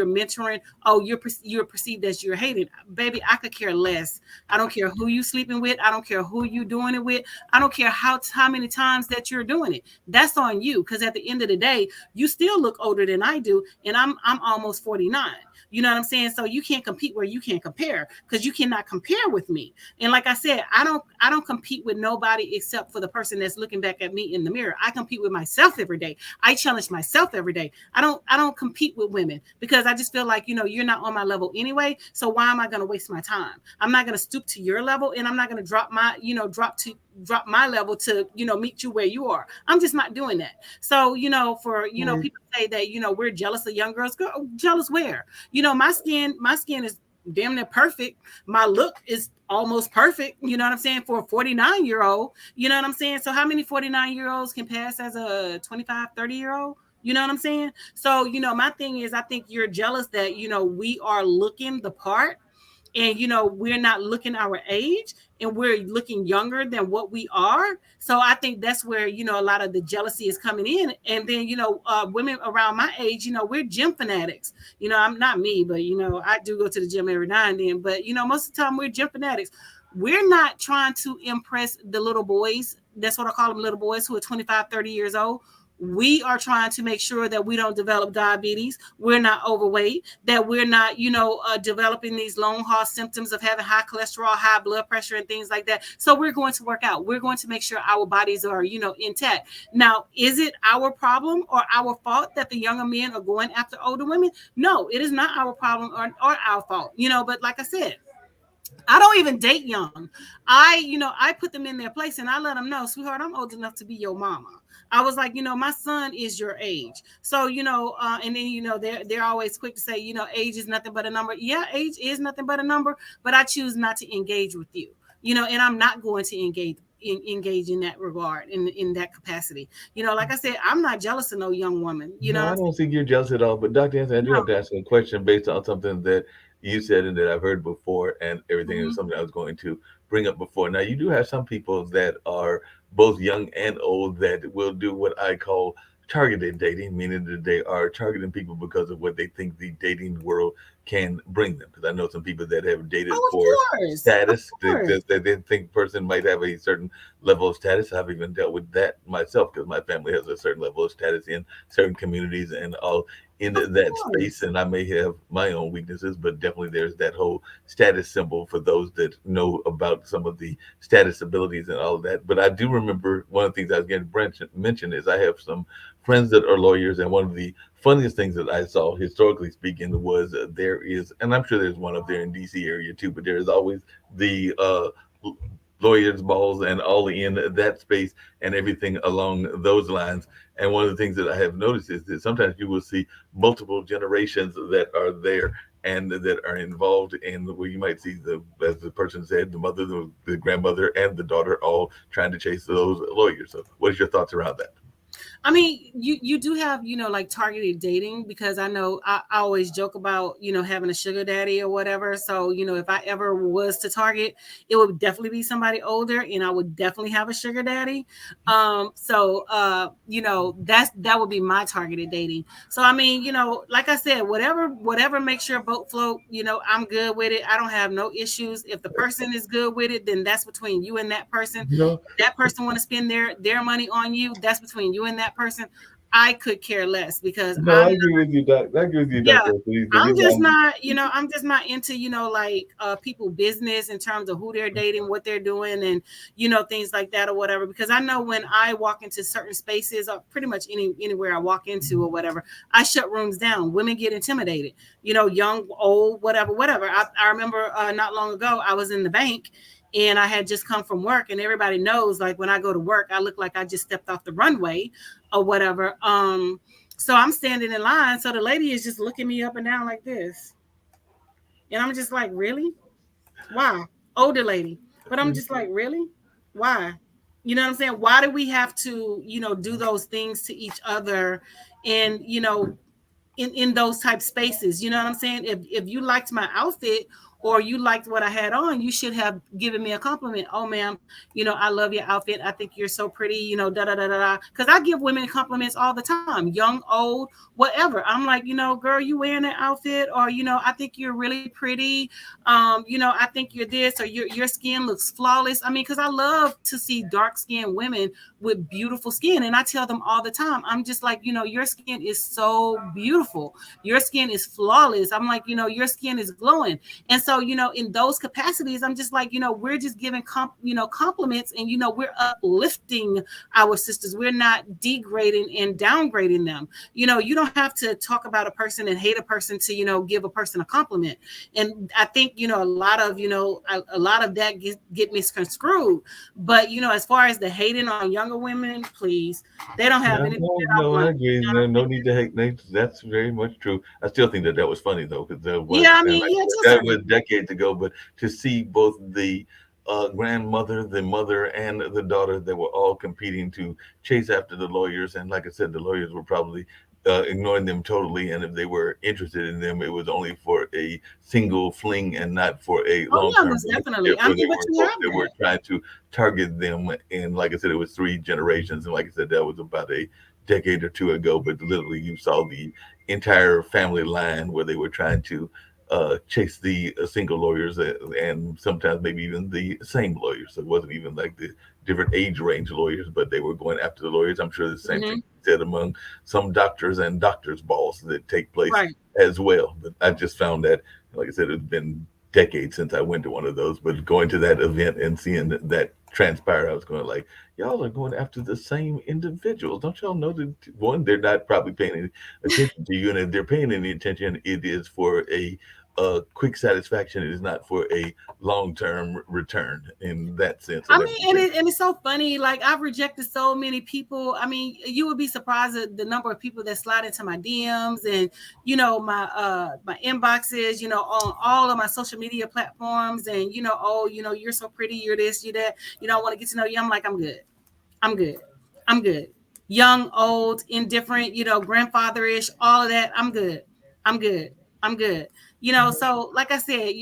[SPEAKER 1] mentoring. Oh, you're perceived as you're hating. Baby, I could care less. I don't care who you sleeping with. I don't care who you doing it with. I don't care how many times that you're doing it. That's on you. Because at the end of the day, you still look older than I do. And I'm almost 49. You know what I'm saying? So you can't compete where you can't compare because you cannot compare with me. And like I said, I don't compete with nobody except for the person that's looking back at me in the mirror. I compete with myself every day. I challenge myself every day. I don't compete with women because I just feel like, you're not on my level anyway. So why am I going to waste my time? I'm not going to stoop to your level and I'm not going to drop my level to, meet you where you are. I'm just not doing that. So, for, people say that, we're jealous of young girls. Girl, jealous where? My skin is damn near perfect. My look is almost perfect. You know what I'm saying? For a 49-year-old, you know what I'm saying? So how many 49-year-olds can pass as a 25, 30-year-old? You know what I'm saying? So, my thing is, I think you're jealous that, we are looking the part and, we're not looking our age and we're looking younger than what we are. So I think that's where, a lot of the jealousy is coming in. And then, women around my age, we're gym fanatics. I'm not me, but, I do go to the gym every now and then. But, most of the time we're gym fanatics. We're not trying to impress the little boys. That's what I call them, little boys who are 25, 30 years old. We are trying to make sure that we don't develop diabetes. We're not overweight, that we're not, developing these long haul symptoms of having high cholesterol, high blood pressure and things like that. So we're going to work out. We're going to make sure our bodies are, intact. Now, is it our problem or our fault that the younger men are going after older women? No, it is not our problem or our fault, but like I said, I don't even date young. I put them in their place and I let them know, sweetheart, I'm old enough to be your mama. I was like, my son is your age. So, and then, they're always quick to say, age is nothing but a number. Yeah, age is nothing but a number, but I choose not to engage with you, and I'm not going to engage in that regard, in that capacity. Like I said, I'm not jealous of no young woman.
[SPEAKER 2] No, I don't think you're jealous at all. But Dr. Anthony, I do have to ask a question based on something that you said and that I've heard before, and everything is something I was going to bring up before. Now, you do have some people that are both young and old that will do what I call targeted dating, meaning that they are targeting people because of what they think the dating world can bring them. Because I know some people that have dated for status, that they think person might have a certain level of status. I've even dealt with that myself because my family has a certain level of status in certain communities and all in that space. And I may have my own weaknesses, but definitely there's that whole status symbol for those that know about some of the status abilities and all of that. But I do remember one of the things I was going to mention is I have some friends that are lawyers, and one of the funniest things that I saw, historically speaking, was there is, and I'm sure there's one up there in DC area too, but there is always the lawyers balls and all in that space and everything along those lines. And one of the things that I have noticed is that sometimes you will see multiple generations that are there and that are involved in where you might see as the person said, the mother, the grandmother, and the daughter all trying to chase those lawyers. So what is your thoughts around that?
[SPEAKER 1] I mean, you do have, like targeted dating, because I know I always joke about, having a sugar daddy or whatever. So, if I ever was to target, it would definitely be somebody older and I would definitely have a sugar daddy. So, that would be my targeted dating. So, I mean, like I said, whatever makes your boat float, I'm good with it. I don't have no issues. If the person is good with it, then that's between you and that person. If that person want to spend their money on you, that's between you and that person. I could care less because
[SPEAKER 2] No, I agree with you, Doc. I agree with you,
[SPEAKER 1] yeah,
[SPEAKER 2] Dr. Please.
[SPEAKER 1] I'm just not, I'm just not into, like people business in terms of who they're dating, what they're doing, and things like that or whatever. Because I know when I walk into certain spaces, or pretty much anywhere I walk into or whatever, I shut rooms down. Women get intimidated, young, old, whatever. I remember not long ago I was in the bank. And I had just come from work, and everybody knows, like, when I go to work, I look like I just stepped off the runway or whatever. So I'm standing in line. So the lady is just looking me up and down like this. And I'm just like, really? Why? Older lady. But I'm just like, really? Why? You know what I'm saying? Why do we have to, do those things to each other? And, in those type spaces, you know what I'm saying? If you liked my outfit or you liked what I had on, you should have given me a compliment. Oh, ma'am, I love your outfit. I think you're so pretty, da da da da da. Because I give women compliments all the time, young, old, whatever. I'm like, girl, you wearing that outfit, or I think you're really pretty. I think you're this, or your skin looks flawless. I mean, because I love to see dark skinned women with beautiful skin, and I tell them all the time, I'm just like, your skin is so beautiful. Your skin is flawless. I'm like, your skin is glowing. And so, in those capacities, I'm just like, we're just giving compliments, and we're uplifting our sisters. We're not degrading and downgrading them. You don't have to talk about a person and hate a person to give a person a compliment. And I think a lot of that get misconstrued. But as far as the hating on younger women, please, they don't have anything.
[SPEAKER 2] No, I agree. No need to hate. That's very much true. I still think that was funny though, because that was decades ago. But to see both the grandmother, the mother, and the daughter, that were all competing to chase after the lawyers, and like I said, the lawyers were probably ignoring them totally, and if they were interested in them, it was only for a single fling and not for a long term.
[SPEAKER 1] Definitely.
[SPEAKER 2] They were trying to target them, and like I said, it was 3 generations, and like I said, that was about a decade or 2 ago. But literally, you saw the entire family line where they were trying to chase the single lawyers, and sometimes maybe even the same lawyers. So it wasn't even like the different age range lawyers, but they were going after the lawyers. I'm sure the same thing said among some doctors and doctors' balls that take place as well. But I just found that, like I said, it's been decades since I went to one of those, but going to that event and seeing that transpire, I was going like, y'all are going after the same individuals. Don't y'all know that, one, they're not probably paying any attention to you, and if they're paying any attention, it is for a quick satisfaction. It is not for a long-term return in that sense.
[SPEAKER 1] I mean, and it's so funny. Like, I've rejected so many people. I mean, you would be surprised at the number of people that slide into my DMs and my inboxes. On all of my social media platforms, and you're so pretty. You're this. You're that. I want to get to know you. I'm like, I'm good. I'm good. I'm good. Young, old, indifferent. Grandfatherish. All of that. I'm good. I'm good. I'm good. So like I said,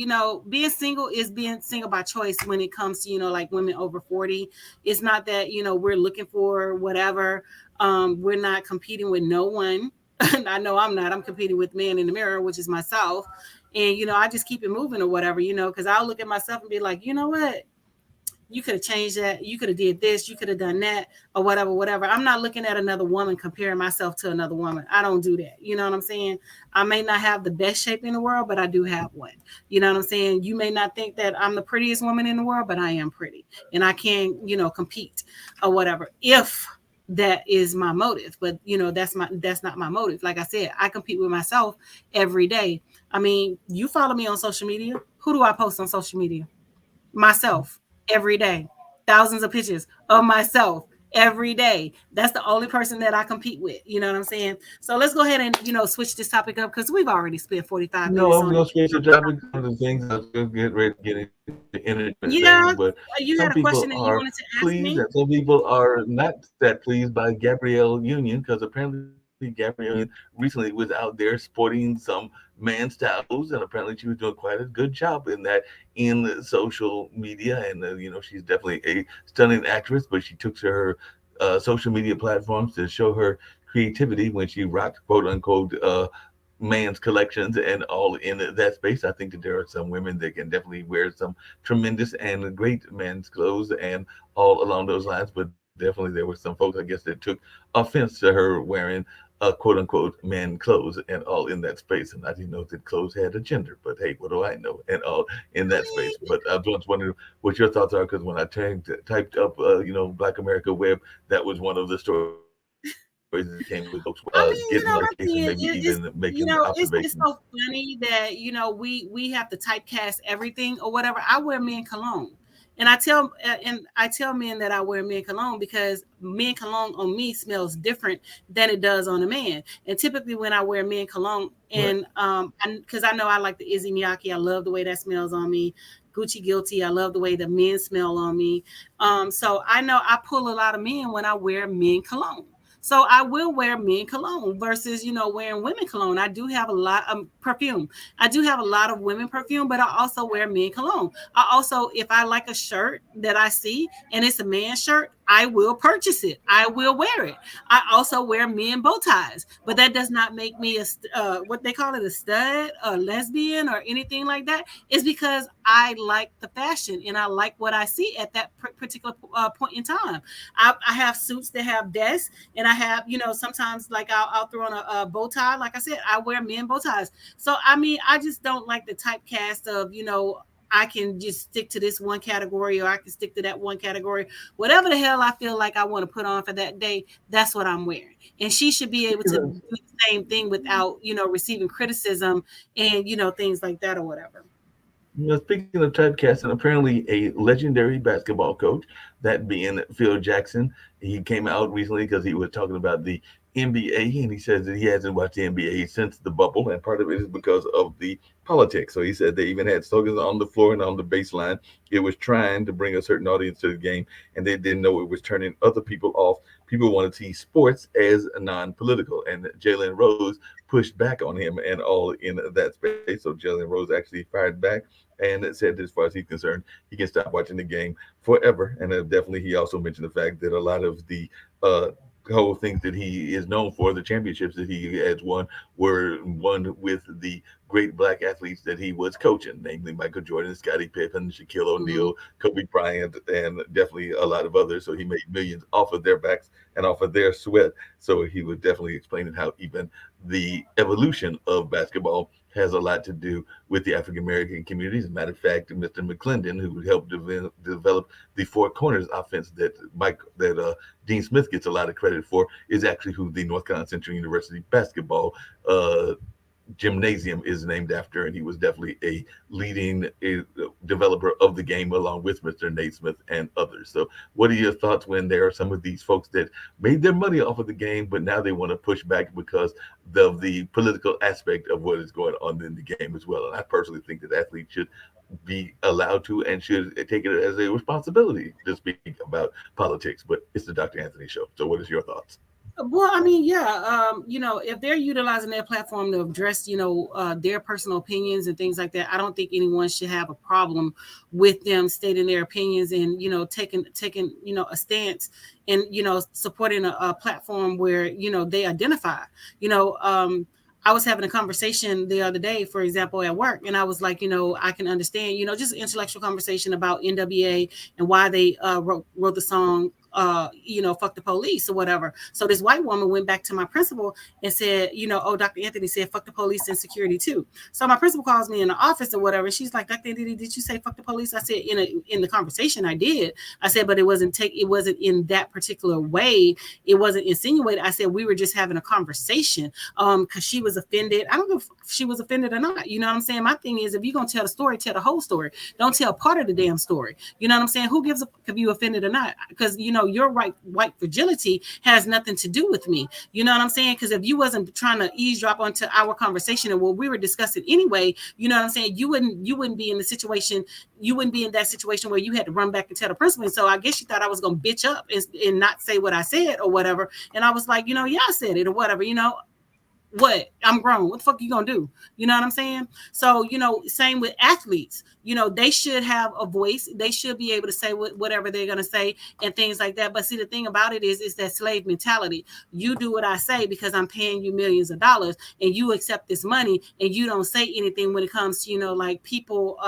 [SPEAKER 1] being single is being single by choice when it comes to, like women over 40. It's not that, we're looking for whatever. We're not competing with no one. I know I'm not. I'm competing with man in the mirror, which is myself. And, I just keep it moving or whatever, because I'll look at myself and be like, you know what? You could have changed that. You could have did this. You could have done that, or whatever. I'm not looking at another woman, comparing myself to another woman. I don't do that. You know what I'm saying? I may not have the best shape in the world, but I do have one. You know what I'm saying? You may not think that I'm the prettiest woman in the world, but I am pretty, and I can, compete or whatever, if that is my motive. But that's not my motive. Like I said, I compete with myself every day. I mean, you follow me on social media. Who do I post on social media? Myself. Every day, thousands of pictures of myself every day. That's the only person that I compete with. You know what I'm saying? So let's go ahead and switch this topic up, because we've already spent 45 minutes.
[SPEAKER 2] No, I'm going to switch the topic. One of the things I was going to get ready to get into.
[SPEAKER 1] But you had a question that you wanted to ask me.
[SPEAKER 2] Some people are not that pleased by Gabrielle Union, because apparently Gabrielle recently was out there sporting some man styles, and apparently she was doing quite a good job in that in social media. And she's definitely a stunning actress, but she took to her social media platforms to show her creativity when she rocked quote unquote man's collections and all in that space. I think that there are some women that can definitely wear some tremendous and great men's clothes and all along those lines, but definitely there were some folks, I guess, that took offense to her wearing quote unquote man clothes and all in that space. And I didn't know that clothes had a gender, but hey, what do I know? And all in that space. But I just wondering what your thoughts are, because when I typed up, Black America Web, that was one of the stories that came with folks
[SPEAKER 1] I mean,
[SPEAKER 2] getting on
[SPEAKER 1] my
[SPEAKER 2] the case and
[SPEAKER 1] thing
[SPEAKER 2] maybe
[SPEAKER 1] is,
[SPEAKER 2] even making
[SPEAKER 1] it's
[SPEAKER 2] observations.
[SPEAKER 1] so funny that we have to typecast everything or whatever. I wear men cologne, and I tell men that I wear men cologne because men cologne on me smells different than it does on a man. And typically when I wear men cologne, and because I know I like the Izzy Miyake, I love the way that smells on me. Gucci Guilty, I love the way the men smell on me. So I know I pull a lot of men when I wear men cologne. So I will wear men cologne versus, wearing women cologne. I do have a lot of perfume. I do have a lot of women perfume, but I also wear men cologne. I also, if I like a shirt that I see and it's a man shirt, I will purchase it. I will wear it. I also wear men bow ties, but that does not make me what they call it, a stud, a lesbian, or anything like that. It's because I like the fashion and I like what I see at that particular point in time. I have suits that have desks, and I have, sometimes like I'll throw on a bow tie. Like I said, I wear men bow ties. So I mean, I just don't like the typecast of, I can just stick to this one category, or I can stick to that one category. Whatever the hell I feel like I want to put on for that day, that's what I'm wearing. And she should be able to do the same thing without, receiving criticism and, things like that or whatever.
[SPEAKER 2] Speaking of typecasting, apparently a legendary basketball coach, that being Phil Jackson, he came out recently because he was talking about the NBA, and he says that he hasn't watched the NBA since the bubble, and part of it is because of the politics. So he said they even had slogans on the floor and on the baseline. It was trying to bring a certain audience to the game, and they didn't know it was turning other people off. People wanted to see sports as non-political, and Jalen Rose pushed back on him and all in that space. So Jalen Rose actually fired back and said, as far as he's concerned, he can stop watching the game forever. And definitely, he also mentioned the fact that a lot of the whole things that he is known for, the championships that he has won, were won with the great black athletes that he was coaching, namely Michael Jordan, Scottie Pippen, Shaquille O'Neal, Kobe Bryant, and definitely a lot of others. So he made millions off of their backs and off of their sweat. So he was definitely explaining how even the evolution of basketball has a lot to do with the African American communities. As a matter of fact, Mr. McClendon, who helped develop the Four Corners offense that Dean Smith gets a lot of credit for, is actually who the North Carolina Central University basketball gymnasium is named after, and he was definitely a leading developer of the game along with Mr. Nate Smith and others. So what are your thoughts when there are some of these folks that made their money off of the game, but now they want to push back because of the political aspect of what is going on in the game as well? And I personally think that athletes should be allowed to and should take it as a responsibility to speak about politics. But it's the Dr. Anthony Show. So what is your thoughts?
[SPEAKER 1] Well, I mean, yeah, if they're utilizing their platform to address, their personal opinions and things like that, I don't think anyone should have a problem with them stating their opinions and, taking, a stance and, supporting a platform where, they identify, I was having a conversation the other day, for example, at work, and I was like, I can understand, just an intellectual conversation about NWA and why they wrote the song, fuck the police or whatever. So this white woman went back to my principal and said, oh, Dr. Anthony said fuck the police and security too. So my principal calls me in the office or whatever. She's like, Dr. Anthony, did you say fuck the police? I said, in the conversation I did. I said, but it wasn't in that particular way. It wasn't insinuated. I said, we were just having a conversation because she was offended. I don't know if she was offended or not. You know what I'm saying? My thing is, if you're going to tell the story, tell the whole story. Don't tell part of the damn story. You know what I'm saying? Who gives a fuck if you offended or not? Because, your white fragility has nothing to do with me. You know what I'm saying? Because if you wasn't trying to eavesdrop onto our conversation and what we were discussing anyway, you know what I'm saying? You wouldn't be in the situation. You wouldn't be in that situation where you had to run back and tell the principal. And so I guess she thought I was going to bitch up and not say what I said or whatever. And I was like, yeah, I said it or whatever, what? I'm grown. What the fuck you gonna do? You know what I'm saying? So, same with athletes. They should have a voice. They should be able to say whatever they're gonna say and things like that. But see, the thing about it is that slave mentality. You do what I say because I'm paying you millions of dollars, and you accept this money, and you don't say anything when it comes to like people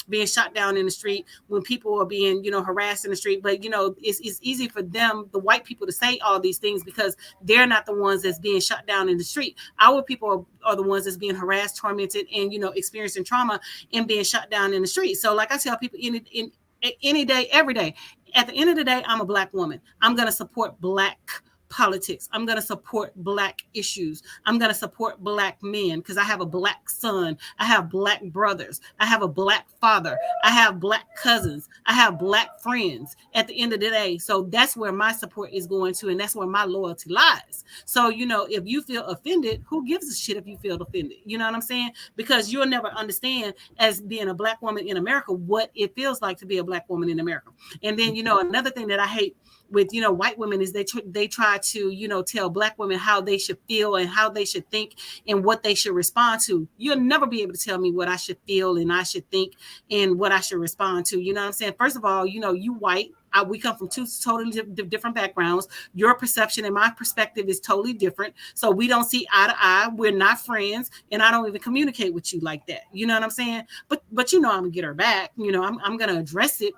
[SPEAKER 1] being shot down in the street, when people are being harassed in the street. But it's easy for them, the white people, to say all these things because they're not the ones that's being shot down in the street. Our people are the ones that's being harassed, tormented, and experiencing trauma and being shot down in the street. So like I tell people, in any day, every day, at the end of the day, I'm a Black woman. I'm going to support Black politics. I'm going to support Black issues. I'm going to support Black men because I have a Black son. I have Black brothers. I have a Black father. I have Black cousins. I have Black friends at the end of the day. So that's where my support is going to, and that's where my loyalty lies. So, if you feel offended, who gives a shit if you feel offended? You know what I'm saying? Because you'll never understand, as being a Black woman in America, what it feels like to be a Black woman in America. And then, another thing that I hate with white women is they try to tell Black women how they should feel and how they should think and what they should respond to. You'll never be able to tell me what I should feel and I should think and what I should respond to. You know what I'm saying? First of all, you white. We come from two totally different backgrounds. Your perception and my perspective is totally different. So we don't see eye to eye. We're not friends. And I don't even communicate with you like that. You know what I'm saying? But I'm going to get her back. I'm going to address it.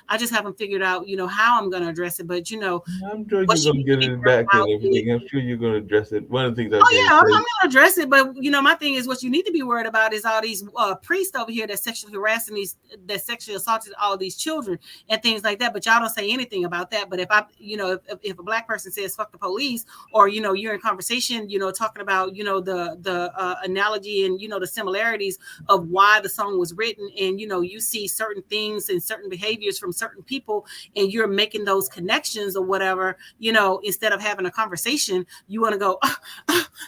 [SPEAKER 1] I just haven't figured out, how I'm going to address it. But,
[SPEAKER 2] I'm sure you're going to get it back and everything. I'm sure you're going to address it. One of the things
[SPEAKER 1] I'm going to address it. But, my thing is, what you need to be worried about is all these priests over here that sexually harassing that sexually assaulted all these children and things like that. But y'all don't say anything about that. But if if a Black person says fuck the police, or you're in conversation, talking about the analogy and the similarities of why the song was written, and you see certain things and certain behaviors from certain people, and you're making those connections or whatever, instead of having a conversation, you want to go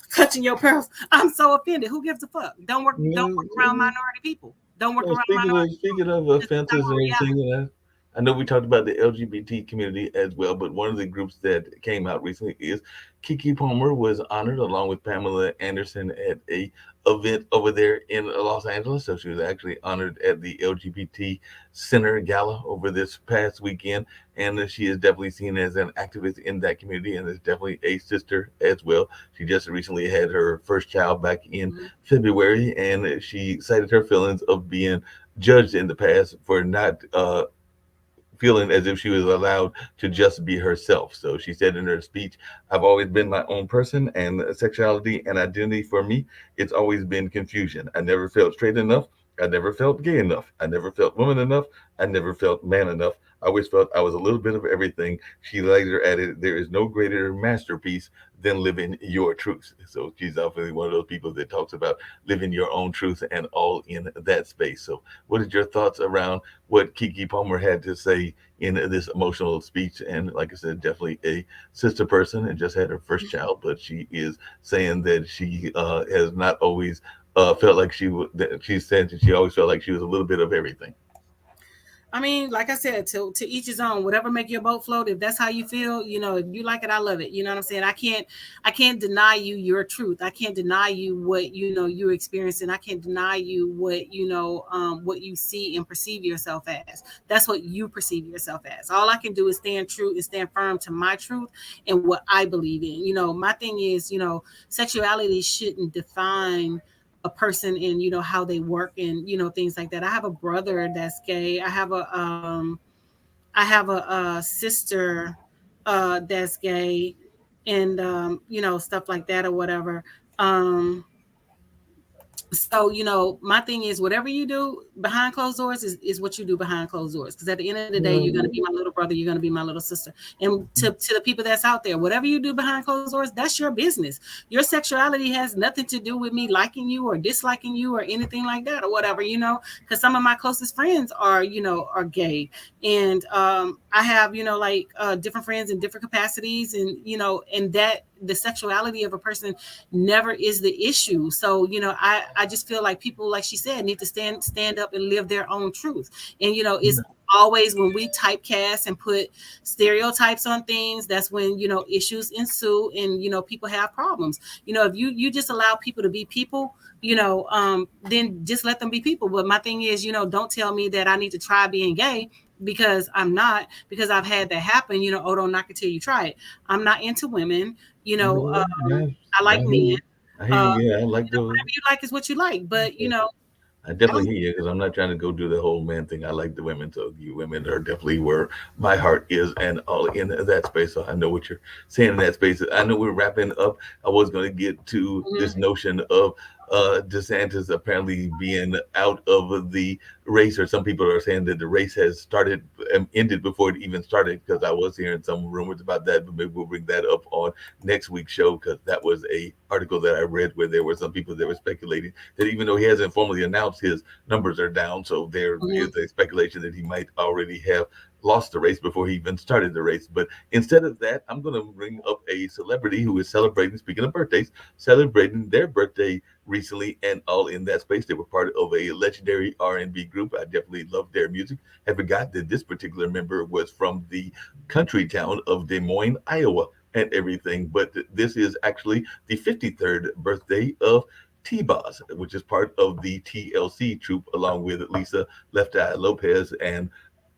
[SPEAKER 1] clutching your pearls. I'm so offended. Who gives a fuck? Don't work around minority people. Don't work around minority people.
[SPEAKER 2] Speaking of offenses and everything, I know we talked about the LGBT community as well, but one of the groups that came out recently is Keke Palmer was honored along with Pamela Anderson at a event over there in Los Angeles. So she was actually honored at the LGBT Center Gala over this past weekend. And she is definitely seen as an activist in that community and is definitely a sister as well. She just recently had her first child back in February, and she cited her feelings of being judged in the past for not feeling as if she was allowed to just be herself. So she said in her speech, I've always been my own person, and sexuality and identity for me, it's always been confusion. I never felt straight enough. I never felt gay enough. I never felt woman enough. I never felt man enough. I always felt I was a little bit of everything. She later added, there is no greater masterpiece than living your truth. So she's obviously one of those people that talks about living your own truth and all in that space. So what is your thoughts around what Keke Palmer had to say in this emotional speech? And like I said, definitely a sister person and just had her first child, but she is saying that she has not always felt like she said that she always felt like she was a little bit of everything.
[SPEAKER 1] I mean, like I said, to each his own. Whatever make your boat float. If that's how you feel, if you like it, I love it. You know what I'm saying? I can't deny you your truth. I can't deny you what you're experiencing. I can't deny you what you see and perceive yourself as. That's what you perceive yourself as. All I can do is stand true and stand firm to my truth and what I believe in. My thing is, sexuality shouldn't define a person and how they work and things like that. I have a brother that's gay. I have a sister that's gay, and stuff like that or whatever. So, my thing is, whatever you do behind closed doors is what you do behind closed doors. Because at the end of the day, you're going to be my little brother. You're going to be my little sister. And to the people that's out there, whatever you do behind closed doors, that's your business. Your sexuality has nothing to do with me liking you or disliking you or anything like that or whatever, because some of my closest friends are gay. And I have, different friends in different capacities. And, and that the sexuality of a person never is the issue. So, I just feel like people, like she said, need to stand up and live their own truth. And, it's always when we typecast and put stereotypes on things, that's when, issues ensue and, people have problems. If you just allow people to be people, then just let them be people. But my thing is, don't tell me that I need to try being gay, because I'm not, because I've had that happen. Oh, don't knock it till you try it. I'm not into women. I like men.
[SPEAKER 2] I hear you. Yeah, I like
[SPEAKER 1] whatever you like is what you like. But
[SPEAKER 2] I definitely hear you, because I'm not trying to go do the whole man thing. I like the women, so you women are definitely where my heart is, and all in that space. So I know what you're saying in that space. I know we're wrapping up. I was going to get to this notion of DeSantis apparently being out of the race, or some people are saying that the race has started and ended before it even started, because I was hearing some rumors about that, but maybe we'll bring that up on next week's show, because that was a article that I read where there were some people that were speculating that even though he hasn't formally announced his numbers are down, so there is a speculation that he might already have lost the race before he even started the race. But instead of that, I'm going to bring up a celebrity who is celebrating, speaking of birthdays, celebrating their birthday recently, and all in that space. They were part of a legendary R&B group. I definitely love their music. I forgot that this particular member was from the country town of Des Moines, Iowa, and everything. But this is actually the 53rd birthday of T-Boz, which is part of the TLC troupe, along with Lisa Left Eye Lopez and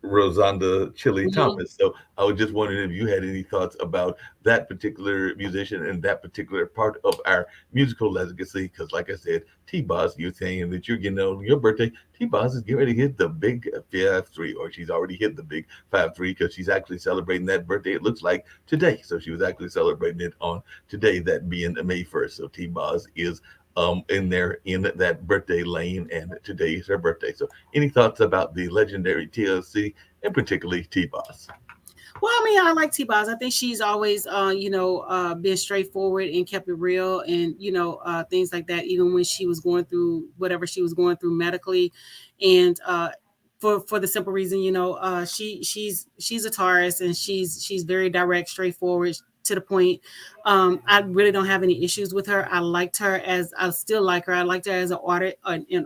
[SPEAKER 2] Rosanda Chili Thomas. So I was just wondering if you had any thoughts about that particular musician and that particular part of our musical legacy. Because like I said, T-Boz, you're saying that you're getting on your birthday. T-Boz is getting ready to hit the big 5-3, or she's already hit the big 5-3, because she's actually celebrating that birthday, it looks like, today. So she was actually celebrating it on today, that being May 1st. So T-Boz is in that birthday lane, and today is her birthday. So any thoughts about the legendary TLC, and particularly T-Boz?
[SPEAKER 1] Well, I like T-Boz. I think she's always, been straightforward and kept it real, and things like that. Even when she was going through whatever she was going through medically, and for the simple reason, she's a Taurus, and she's very direct, straightforward, to the point. I really don't have any issues with her. I still like her. I liked her as an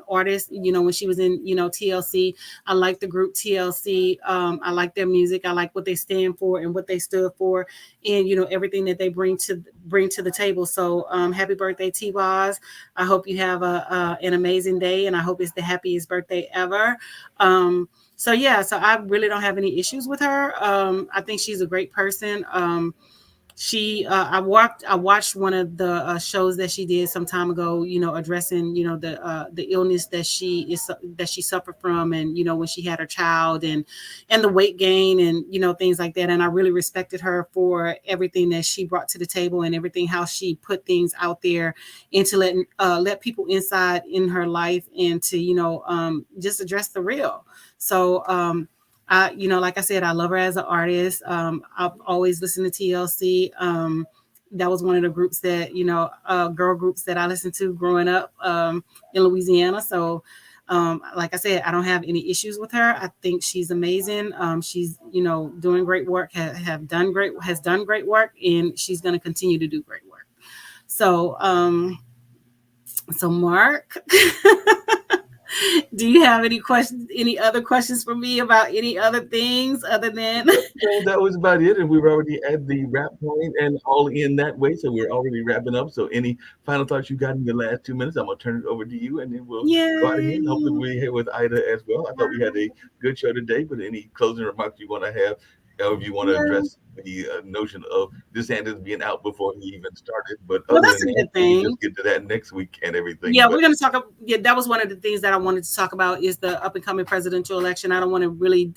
[SPEAKER 1] artist, when she was in, TLC. I like the group TLC. I like their music. I like what they stand for and what they stood for, and, everything that they bring to the table. So, happy birthday, T-Boz. I hope you have an amazing day, and I hope it's the happiest birthday ever. So I really don't have any issues with her. I think she's a great person. I watched one of the shows that she did some time ago, addressing, the illness that she suffered from, and, when she had her child, and the weight gain, and, things like that. And I really respected her for everything that she brought to the table, and everything, how she put things out there, and to let people inside in her life, and to, just address the real. So, like I said, I love her as an artist. I've always listened to TLC. That was one of the groups that, girl groups that I listened to growing up in Louisiana. So, like I said, I don't have any issues with her. I think she's amazing. She's, doing great work, has done great work, and she's going to continue to do great work. So, Mark, do you have any other questions for me about any other things other than?
[SPEAKER 2] Well, that was about it, and we were already at the wrap point, and all in that way. So we're already wrapping up. So any final thoughts you got in your last 2 minutes? I'm gonna turn it over to you, and then we'll go out again. Hopefully we're here with Ida as well. I thought we had a good show today, but any closing remarks you want to have, or if you want to address the notion of DeSantis being out before he even started? But
[SPEAKER 1] that's a good thing.
[SPEAKER 2] We'll just get to that next week and everything.
[SPEAKER 1] Yeah, we're going to talk. Yeah, that was one of the things that I wanted to talk about, is the up and coming presidential election. I don't want to really,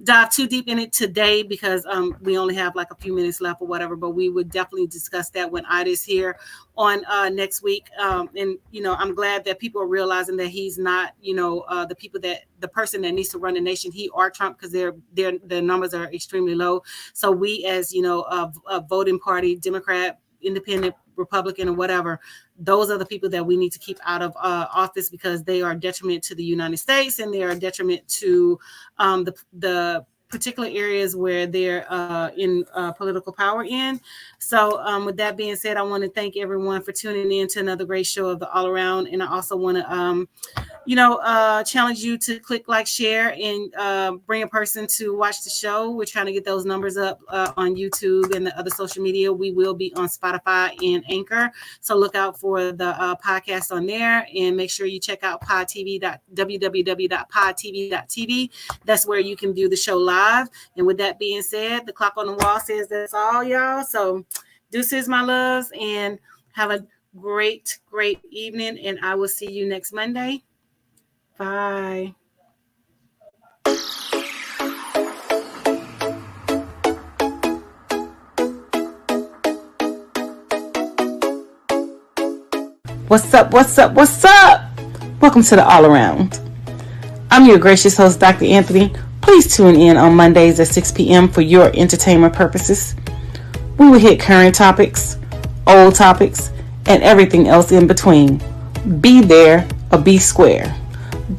[SPEAKER 1] dive too deep in it today, because we only have like a few minutes left or whatever. But we would definitely discuss that when Ida's here on next week. And I'm glad that people are realizing that he's not, the person that needs to run the nation, he or Trump, because their numbers are extremely low. So we, as a voting party, Democrat, Independent, Republican, or whatever, those are the people that we need to keep out of office, because they are a detriment to the United States, and they are a detriment to the particular areas where they're in political power in. So with that being said, I want to thank everyone for tuning in to another great show of the All Around. And I also want to, challenge you to click like, share, and bring a person to watch the show. We're trying to get those numbers up on YouTube and the other social media. We will be on Spotify and Anchor. So look out for the podcast on there, and make sure you check out www.podtv.tv. That's where you can view the show live. And with that being said, the clock on the wall says that's all, y'all. So deuces, my loves, and have a great evening. And I will see you next Monday. Bye. What's up? Welcome to the All Around. I'm your gracious host, Dr. Anthony. Please tune in on Mondays at 6 p.m. for your entertainment purposes. We will hit current topics, old topics, and everything else in between. Be there or be square.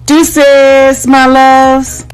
[SPEAKER 1] Deuces, my loves.